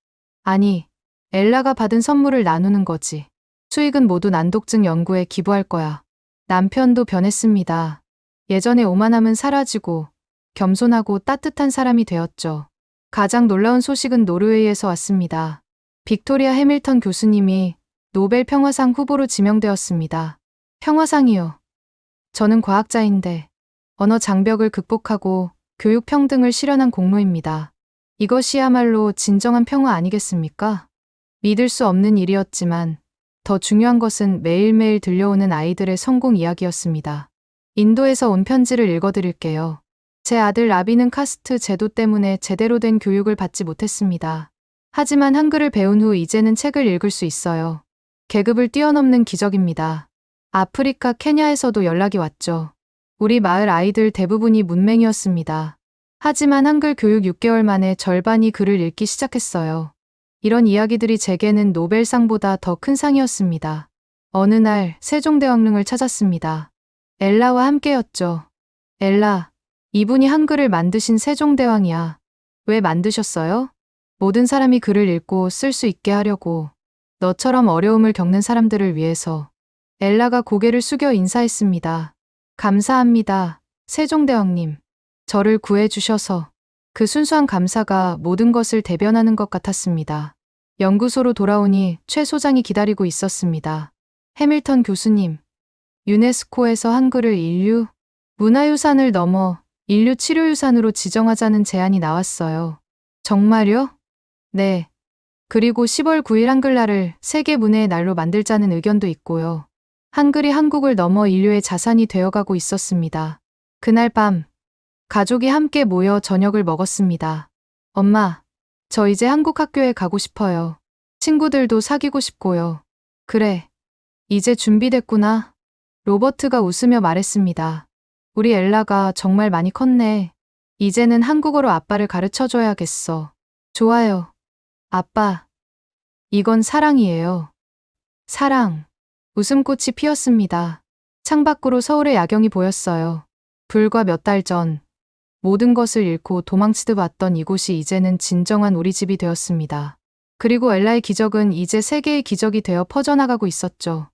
아니, 엘라가 받은 선물을 나누는 거지. 수익은 모두 난독증 연구에 기부할 거야. 남편도 변했습니다. 예전에 오만함은 사라지고 겸손하고 따뜻한 사람이 되었죠. 가장 놀라운 소식은 노르웨이에서 왔습니다. 빅토리아 해밀턴 교수님이 노벨 평화상 후보로 지명되었습니다. 평화상이요. 저는 과학자인데 언어 장벽을 극복하고 교육 평등을 실현한 공로입니다. 이것이야말로 진정한 평화 아니겠습니까? 믿을 수 없는 일이었지만 더 중요한 것은 매일매일 들려오는 아이들의 성공 이야기였습니다. 인도에서 온 편지를 읽어드릴게요. 제 아들 라비는 카스트 제도 때문에 제대로 된 교육을 받지 못했습니다. 하지만 한글을 배운 후 이제는 책을 읽을 수 있어요. 계급을 뛰어넘는 기적입니다. 아프리카 케냐에서도 연락이 왔죠. 우리 마을 아이들 대부분이 문맹이었습니다. 하지만 한글 교육 6개월 만에 절반이 글을 읽기 시작했어요. 이런 이야기들이 제게는 노벨상보다 더 큰 상이었습니다. 어느 날 세종대왕릉을 찾았습니다. 엘라와 함께였죠. 엘라, 이분이 한글을 만드신 세종대왕이야. 왜 만드셨어요? 모든 사람이 글을 읽고 쓸 수 있게 하려고. 너처럼 어려움을 겪는 사람들을 위해서. 엘라가 고개를 숙여 인사했습니다. 감사합니다, 세종대왕님. 저를 구해주셔서. 그 순수한 감사가 모든 것을 대변하는 것 같았습니다. 연구소로 돌아오니 최 소장이 기다리고 있었습니다. 해밀턴 교수님, 유네스코에서 한글을 인류 문화유산을 넘어 인류 치료유산으로 지정하자는 제안이 나왔어요. 정말요? 네. 그리고 10월 9일 한글날을 세계 문해의 날로 만들자는 의견도 있고요. 한글이 한국을 넘어 인류의 자산이 되어가고 있었습니다. 그날 밤, 가족이 함께 모여 저녁을 먹었습니다. 엄마, 저 이제 한국 학교에 가고 싶어요. 친구들도 사귀고 싶고요. 그래, 이제 준비됐구나. 로버트가 웃으며 말했습니다. 우리 엘라가 정말 많이 컸네. 이제는 한국어로 아빠를 가르쳐줘야겠어. 좋아요. 아빠, 이건 사랑이에요. 사랑. 웃음꽃이 피었습니다. 창밖으로 서울의 야경이 보였어요. 불과 몇 달 전, 모든 것을 잃고 도망치듯 왔던 이곳이 이제는 진정한 우리 집이 되었습니다. 그리고 엘라의 기적은 이제 세계의 기적이 되어 퍼져나가고 있었죠.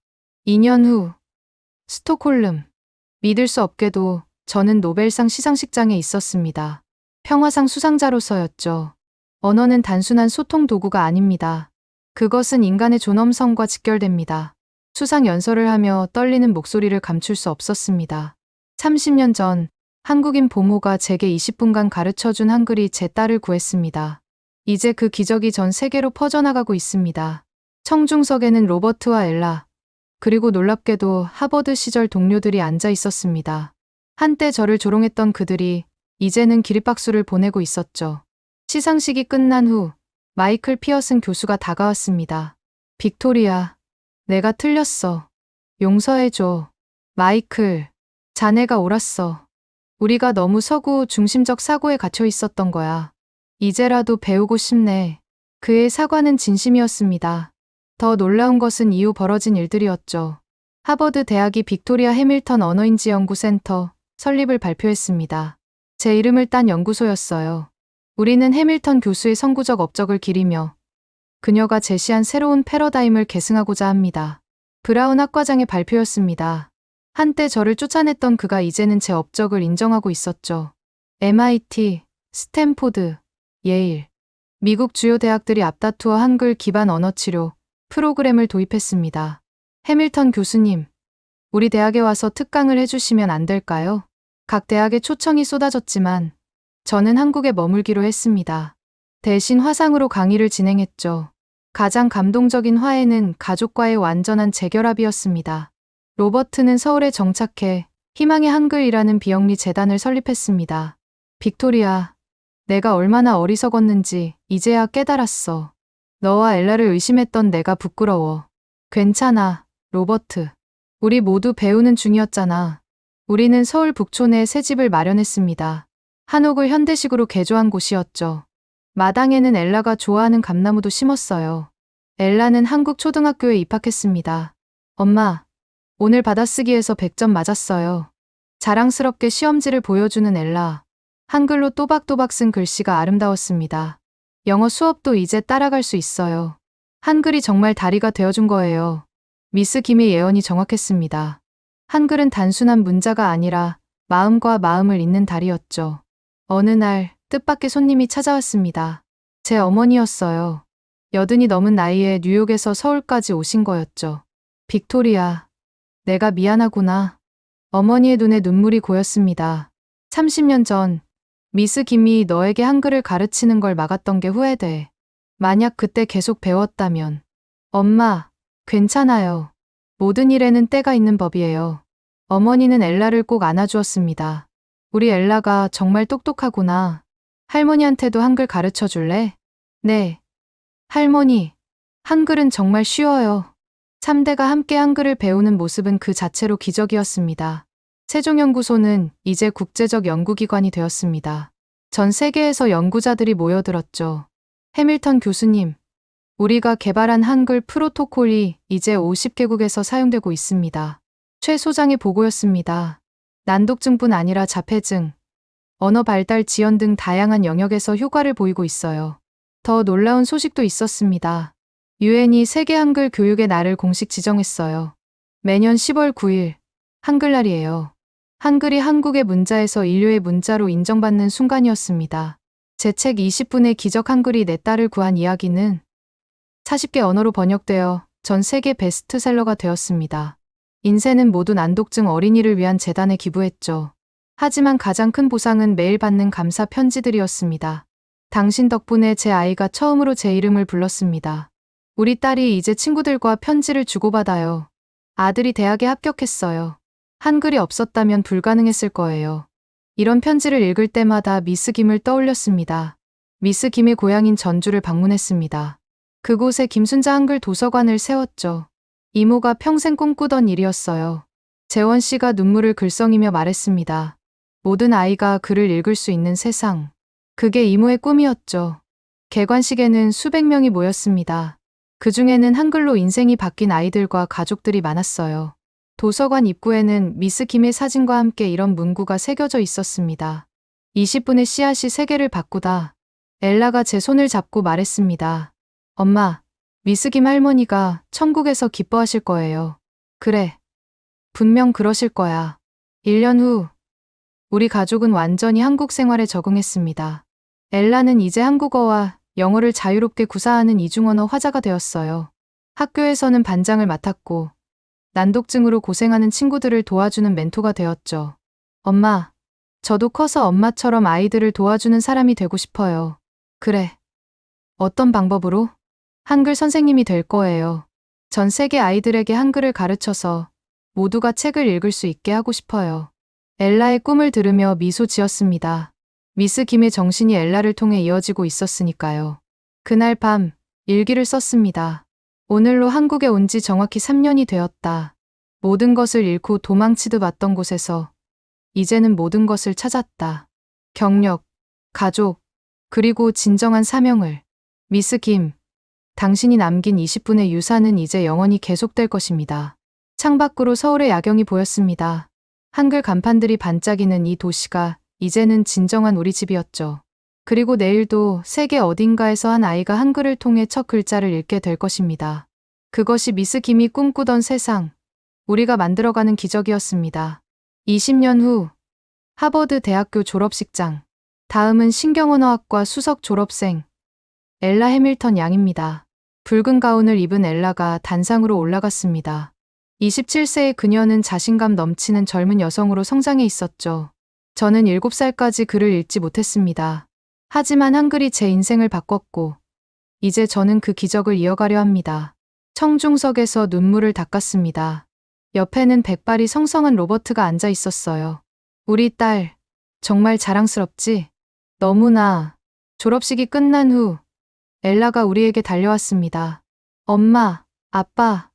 2년 후, 스톡홀름. 믿을 수 없게도 저는 노벨상 시상식장에 있었습니다. 평화상 수상자로서였죠. 언어는 단순한 소통 도구가 아닙니다. 그것은 인간의 존엄성과 직결됩니다. 수상 연설을 하며 떨리는 목소리를 감출 수 없었습니다. 30년 전 한국인 보모가 제게 20분간 가르쳐준 한글이 제 딸을 구했습니다. 이제 그 기적이 전 세계로 퍼져나가고 있습니다. 청중석에는 로버트와 엘라, 그리고 놀랍게도 하버드 시절 동료들이 앉아 있었습니다. 한때 저를 조롱했던 그들이 이제는 기립박수를 보내고 있었죠. 시상식이 끝난 후 마이클 피어슨 교수가 다가왔습니다. 빅토리아, 내가 틀렸어. 용서해줘. 마이클, 자네가 옳았어. 우리가 너무 서구 중심적 사고에 갇혀 있었던 거야. 이제라도 배우고 싶네. 그의 사과는 진심이었습니다. 더 놀라운 것은 이후 벌어진 일들이었죠. 하버드 대학이 빅토리아 해밀턴 언어인지 연구센터 설립을 발표했습니다. 제 이름을 딴 연구소였어요. 우리는 해밀턴 교수의 선구적 업적을 기리며 그녀가 제시한 새로운 패러다임을 계승하고자 합니다. 브라운 학과장의 발표였습니다. 한때 저를 쫓아냈던 그가 이제는 제 업적을 인정하고 있었죠. MIT, 스탠포드, 예일, 미국 주요 대학들이 앞다투어 한글 기반 언어 치료 프로그램을 도입했습니다. 해밀턴 교수님, 우리 대학에 와서 특강을 해주시면 안 될까요? 각 대학에 초청이 쏟아졌지만 저는 한국에 머물기로 했습니다. 대신 화상으로 강의를 진행했죠. 가장 감동적인 화해는 가족과의 완전한 재결합이었습니다. 로버트는 서울에 정착해 희망의 한글이라는 비영리 재단을 설립했습니다. 빅토리아, 내가 얼마나 어리석었는지 이제야 깨달았어. 너와 엘라를 의심했던 내가 부끄러워. 괜찮아, 로버트. 우리 모두 배우는 중이었잖아. 우리는 서울 북촌에 새 집을 마련했습니다. 한옥을 현대식으로 개조한 곳이었죠. 마당에는 엘라가 좋아하는 감나무도 심었어요. 엘라는 한국 초등학교에 입학했습니다. 엄마, 오늘 받아쓰기에서 100점 맞았어요. 자랑스럽게 시험지를 보여주는 엘라. 한글로 또박또박 쓴 글씨가 아름다웠습니다. 영어 수업도 이제 따라갈 수 있어요. 한글이 정말 다리가 되어준 거예요. 미스 김의 예언이 정확했습니다. 한글은 단순한 문자가 아니라 마음과 마음을 잇는 다리였죠. 어느 날 뜻밖의 손님이 찾아왔습니다. 제 어머니였어요. 80이 넘은 나이에 뉴욕에서 서울까지 오신 거였죠. 빅토리아, 내가 미안하구나. 어머니의 눈에 눈물이 고였습니다. 30년 전 미스 김이 너에게 한글을 가르치는 걸 막았던 게 후회돼. 만약 그때 계속 배웠다면. 엄마, 괜찮아요. 모든 일에는 때가 있는 법이에요. 어머니는 엘라를 꼭 안아주었습니다. 우리 엘라가 정말 똑똑하구나. 할머니한테도 한글 가르쳐 줄래? 네. 할머니, 한글은 정말 쉬워요. 3대가 함께 한글을 배우는 모습은 그 자체로 기적이었습니다. 세종연구소는 이제 국제적 연구기관이 되었습니다. 전 세계에서 연구자들이 모여들었죠. 해밀턴 교수님, 우리가 개발한 한글 프로토콜이 이제 50개국에서 사용되고 있습니다. 최 소장의 보고였습니다. 난독증뿐 아니라 자폐증, 언어 발달 지연 등 다양한 영역에서 효과를 보이고 있어요. 더 놀라운 소식도 있었습니다. 유엔이 세계 한글 교육의 날을 공식 지정했어요. 매년 10월 9일, 한글날이에요. 한글이 한국의 문자에서 인류의 문자로 인정받는 순간이었습니다. 제 책 20분의 기적 한글이 내 딸을 구한 이야기는 40개 언어로 번역되어 전 세계 베스트셀러가 되었습니다. 인쇄는 모든 안독증 어린이를 위한 재단에 기부했죠. 하지만 가장 큰 보상은 매일 받는 감사 편지들이었습니다. 당신 덕분에 제 아이가 처음으로 제 이름을 불렀습니다. 우리 딸이 이제 친구들과 편지를 주고받아요. 아들이 대학에 합격했어요. 한글이 없었다면 불가능했을 거예요. 이런 편지를 읽을 때마다 미스 김을 떠올렸습니다. 미스 김의 고향인 전주를 방문했습니다. 그곳에 김순자 한글 도서관을 세웠죠. 이모가 평생 꿈꾸던 일이었어요. 재원 씨가 눈물을 글썽이며 말했습니다. 모든 아이가 글을 읽을 수 있는 세상. 그게 이모의 꿈이었죠. 개관식에는 수백 명이 모였습니다. 그 중에는 한글로 인생이 바뀐 아이들과 가족들이 많았어요. 도서관 입구에는 미스 김의 사진과 함께 이런 문구가 새겨져 있었습니다. 20분의 씨앗이 세계를 바꾸다. 엘라가 제 손을 잡고 말했습니다. 엄마, 미스 김 할머니가 천국에서 기뻐하실 거예요. 그래. 분명 그러실 거야. 1년 후, 우리 가족은 완전히 한국 생활에 적응했습니다. 엘라는 이제 한국어와 영어를 자유롭게 구사하는 이중언어 화자가 되었어요. 학교에서는 반장을 맡았고, 난독증으로 고생하는 친구들을 도와주는 멘토가 되었죠. 엄마, 저도 커서 엄마처럼 아이들을 도와주는 사람이 되고 싶어요. 그래. 어떤 방법으로? 한글 선생님이 될 거예요. 전 세계 아이들에게 한글을 가르쳐서 모두가 책을 읽을 수 있게 하고 싶어요. 엘라의 꿈을 들으며 미소 지었습니다. 미스 김의 정신이 엘라를 통해 이어지고 있었으니까요. 그날 밤 일기를 썼습니다. 오늘로 한국에 온 지 정확히 3년이 되었다. 모든 것을 잃고 도망치듯 왔던 곳에서 이제는 모든 것을 찾았다. 경력, 가족, 그리고 진정한 사명을. 미스 김, 당신이 남긴 20분의 유산은 이제 영원히 계속될 것입니다. 창밖으로 서울의 야경이 보였습니다. 한글 간판들이 반짝이는 이 도시가 이제는 진정한 우리 집이었죠. 그리고 내일도 세계 어딘가에서 한 아이가 한글을 통해 첫 글자를 읽게 될 것입니다. 그것이 미스 김이 꿈꾸던 세상, 우리가 만들어가는 기적이었습니다. 20년 후, 하버드 대학교 졸업식장. 다음은 신경언어학과 수석 졸업생, 엘라 해밀턴 양입니다. 붉은 가운을 입은 엘라가 단상으로 올라갔습니다. 27세의 그녀는 자신감 넘치는 젊은 여성으로 성장해 있었죠. 저는 7살까지 글을 읽지 못했습니다. 하지만 한글이 제 인생을 바꿨고, 이제 저는 그 기적을 이어가려 합니다. 청중석에서 눈물을 닦았습니다. 옆에는 백발이 성성한 로버트가 앉아 있었어요. 우리 딸, 정말 자랑스럽지? 너무나. 졸업식이 끝난 후, 엘라가 우리에게 달려왔습니다. 엄마, 아빠,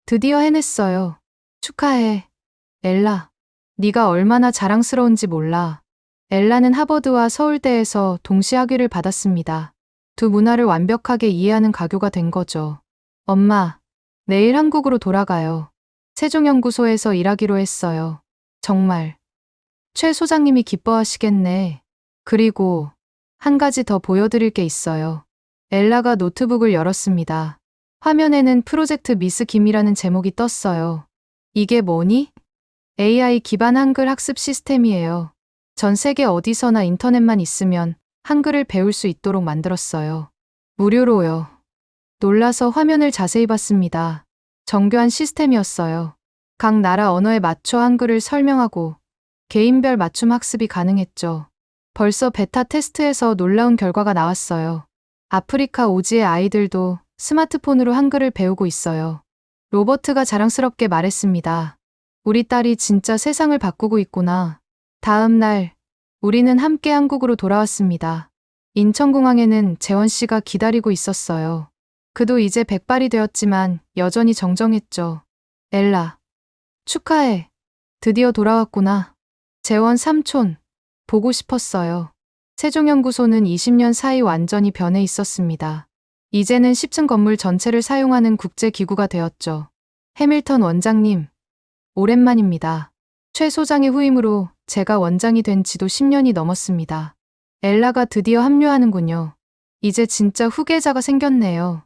드디어 해냈어요. 축하해. 엘라, 네가 얼마나 자랑스러운지 몰라. 엘라는 하버드와 서울대에서 동시 학위를 받았습니다. 두 문화를 완벽하게 이해하는 가교가 된 거죠. 엄마, 내일 한국으로 돌아가요. 세종연구소에서 일하기로 했어요. 정말. 최 소장님이 기뻐하시겠네. 그리고 한 가지 더 보여드릴 게 있어요. 엘라가 노트북을 열었습니다. 화면에는 프로젝트 미스 김이라는 제목이 떴어요. 이게 뭐니? AI 기반 한글 학습 시스템이에요. 전 세계 어디서나 인터넷만 있으면 한글을 배울 수 있도록 만들었어요. 무료로요. 놀라서 화면을 자세히 봤습니다. 정교한 시스템이었어요. 각 나라 언어에 맞춰 한글을 설명하고 개인별 맞춤 학습이 가능했죠. 벌써 베타 테스트에서 놀라운 결과가 나왔어요. 아프리카 오지의 아이들도 스마트폰으로 한글을 배우고 있어요. 로버트가 자랑스럽게 말했습니다. 우리 딸이 진짜 세상을 바꾸고 있구나. 다음 날, 우리는 함께 한국으로 돌아왔습니다. 인천공항에는 재원 씨가 기다리고 있었어요. 그도 이제 백발이 되었지만 여전히 정정했죠. 엘라, 축하해. 드디어 돌아왔구나. 재원 삼촌, 보고 싶었어요. 세종연구소는 20년 사이 완전히 변해 있었습니다. 이제는 10층 건물 전체를 사용하는 국제기구가 되었죠. 해밀턴 원장님, 오랜만입니다. 최 소장의 후임으로 제가 원장이 된 지도 10년이 넘었습니다. 엘라가 드디어 합류하는군요. 이제 진짜 후계자가 생겼네요.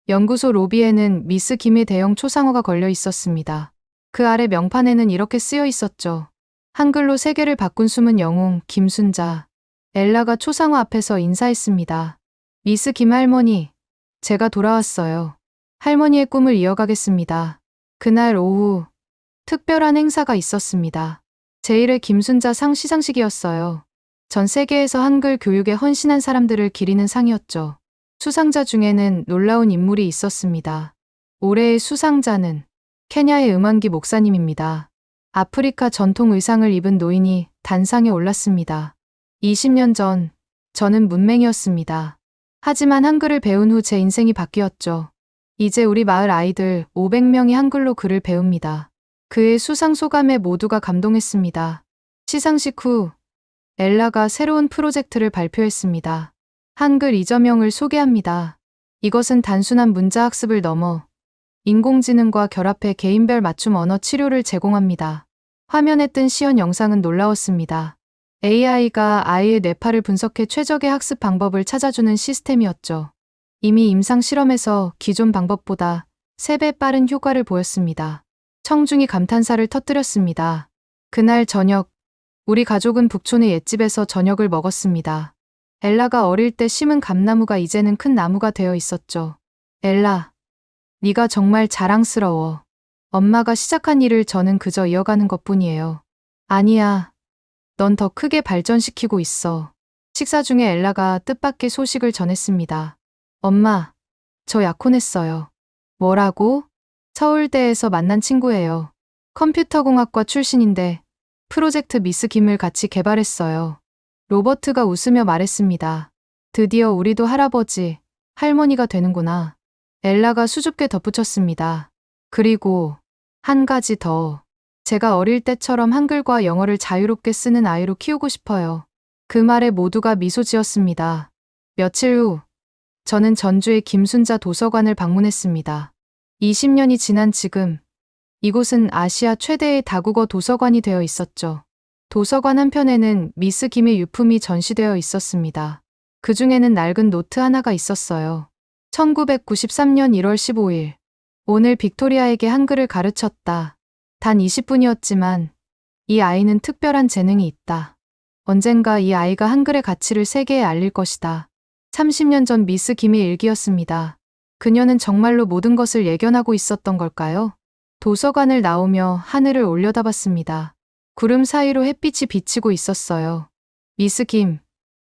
연구소 로비에는 미스 김의 대형 초상화가 걸려 있었습니다. 그 아래 명판에는 이렇게 쓰여 있었죠. 한글로 세계를 바꾼 숨은 영웅 김순자. 엘라가 초상화 앞에서 인사했습니다. 미스 김 할머니, 제가 돌아왔어요. 할머니의 꿈을 이어가겠습니다. 그날 오후 특별한 행사가 있었습니다. 제1회 김순자 상 시상식이었어요. 전 세계에서 한글 교육에 헌신한 사람들을 기리는 상이었죠. 수상자 중에는 놀라운 인물이 있었습니다. 올해의 수상자는 케냐의 음원기 목사님입니다. 아프리카 전통 의상을 입은 노인이 단상에 올랐습니다. 20년 전 저는 문맹이었습니다. 하지만 한글을 배운 후 제 인생이 바뀌었죠. 이제 우리 마을 아이들 500명이 한글로 글을 배웁니다. 그의 수상 소감에 모두가 감동했습니다. 시상식 후 엘라가 새로운 프로젝트를 발표했습니다. 한글 이저명을 소개합니다. 이것은 단순한 문자 학습을 넘어 인공지능과 결합해 개인별 맞춤 언어 치료를 제공합니다. 화면에 뜬 시연 영상은 놀라웠습니다. AI가 아이의 뇌파를 분석해 최적의 학습 방법을 찾아주는 시스템이었죠. 이미 임상 실험에서 기존 방법보다 3배 빠른 효과를 보였습니다. 청중이 감탄사를 터뜨렸습니다. 그날 저녁, 우리 가족은 북촌의 옛집에서 저녁을 먹었습니다. 엘라가 어릴 때 심은 감나무가 이제는 큰 나무가 되어 있었죠. 엘라, 네가 정말 자랑스러워. 엄마가 시작한 일을 저는 그저 이어가는 것뿐이에요. 아니야. 넌 더 크게 발전시키고 있어. 식사 중에 엘라가 뜻밖의 소식을 전했습니다. 엄마, 저 약혼했어요. 뭐라고? 서울대에서 만난 친구예요. 컴퓨터공학과 출신인데 프로젝트 미스 김을 같이 개발했어요. 로버트가 웃으며 말했습니다. 드디어 우리도 할아버지, 할머니가 되는구나. 엘라가 수줍게 덧붙였습니다. 그리고 한 가지 더. 제가 어릴 때처럼 한글과 영어를 자유롭게 쓰는 아이로 키우고 싶어요. 그 말에 모두가 미소 지었습니다. 며칠 후, 저는 전주의 김순자 도서관을 방문했습니다. 20년이 지난 지금, 이곳은 아시아 최대의 다국어 도서관이 되어 있었죠. 도서관 한편에는 미스 김의 유품이 전시되어 있었습니다. 그 중에는 낡은 노트 하나가 있었어요. 1993년 1월 15일. 오늘 빅토리아에게 한글을 가르쳤다. 단 20분이었지만 이 아이는 특별한 재능이 있다. 언젠가 이 아이가 한글의 가치를 세계에 알릴 것이다. 30년 전 미스 김의 일기였습니다. 그녀는 정말로 모든 것을 예견하고 있었던 걸까요? 도서관을 나오며 하늘을 올려다봤습니다. 구름 사이로 햇빛이 비치고 있었어요. 미스 김,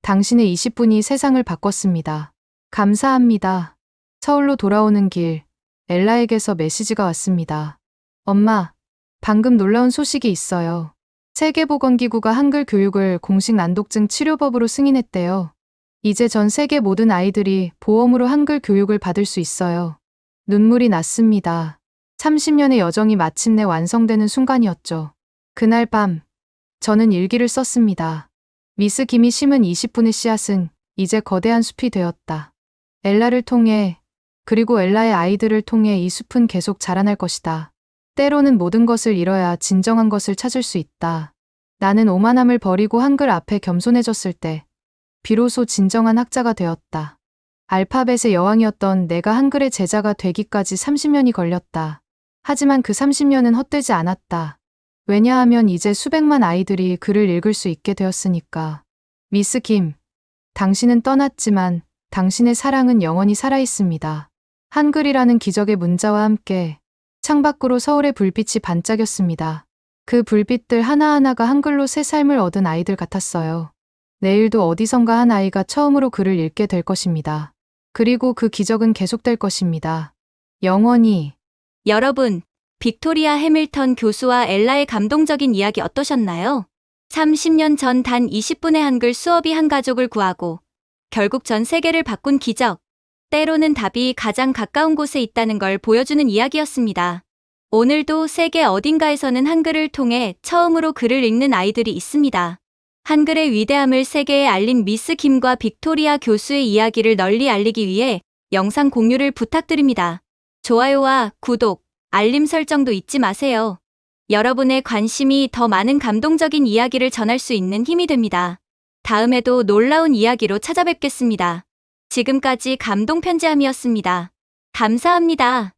당신의 20분이 세상을 바꿨습니다. 감사합니다. 서울로 돌아오는 길, 엘라에게서 메시지가 왔습니다. 엄마, 방금 놀라운 소식이 있어요. 세계보건기구가 한글 교육을 공식 난독증 치료법으로 승인했대요. 이제 전 세계 모든 아이들이 보험으로 한글 교육을 받을 수 있어요. 눈물이 났습니다. 30년의 여정이 마침내 완성되는 순간이었죠. 그날 밤, 저는 일기를 썼습니다. 미스 김이 심은 20분의 씨앗은 이제 거대한 숲이 되었다. 엘라를 통해, 그리고 엘라의 아이들을 통해 이 숲은 계속 자라날 것이다. 때로는 모든 것을 잃어야 진정한 것을 찾을 수 있다. 나는 오만함을 버리고 한글 앞에 겸손해졌을 때 비로소 진정한 학자가 되었다. 알파벳의 여왕이었던 내가 한글의 제자가 되기까지 30년이 걸렸다. 하지만 그 30년은 헛되지 않았다. 왜냐하면 이제 수백만 아이들이 글을 읽을 수 있게 되었으니까. 미스 김, 당신은 떠났지만 당신의 사랑은 영원히 살아있습니다. 한글이라는 기적의 문자와 함께 창밖으로 서울의 불빛이 반짝였습니다. 그 불빛들 하나하나가 한글로 새 삶을 얻은 아이들 같았어요. 내일도 어디선가 한 아이가 처음으로 글을 읽게 될 것입니다. 그리고 그 기적은 계속될 것입니다. 영원히. 여러분, 빅토리아 해밀턴 교수와 엘라의 감동적인 이야기 어떠셨나요? 30년 전 단 20분의 한글 수업이 한 가족을 구하고 결국 전 세계를 바꾼 기적. 때로는 답이 가장 가까운 곳에 있다는 걸 보여주는 이야기였습니다. 오늘도 세계 어딘가에서는 한글을 통해 처음으로 글을 읽는 아이들이 있습니다. 한글의 위대함을 세계에 알린 미스 김과 빅토리아 교수의 이야기를 널리 알리기 위해 영상 공유를 부탁드립니다. 좋아요와 구독, 알림 설정도 잊지 마세요. 여러분의 관심이 더 많은 감동적인 이야기를 전할 수 있는 힘이 됩니다. 다음에도 놀라운 이야기로 찾아뵙겠습니다. 지금까지 감동 편지함이었습니다. 감사합니다.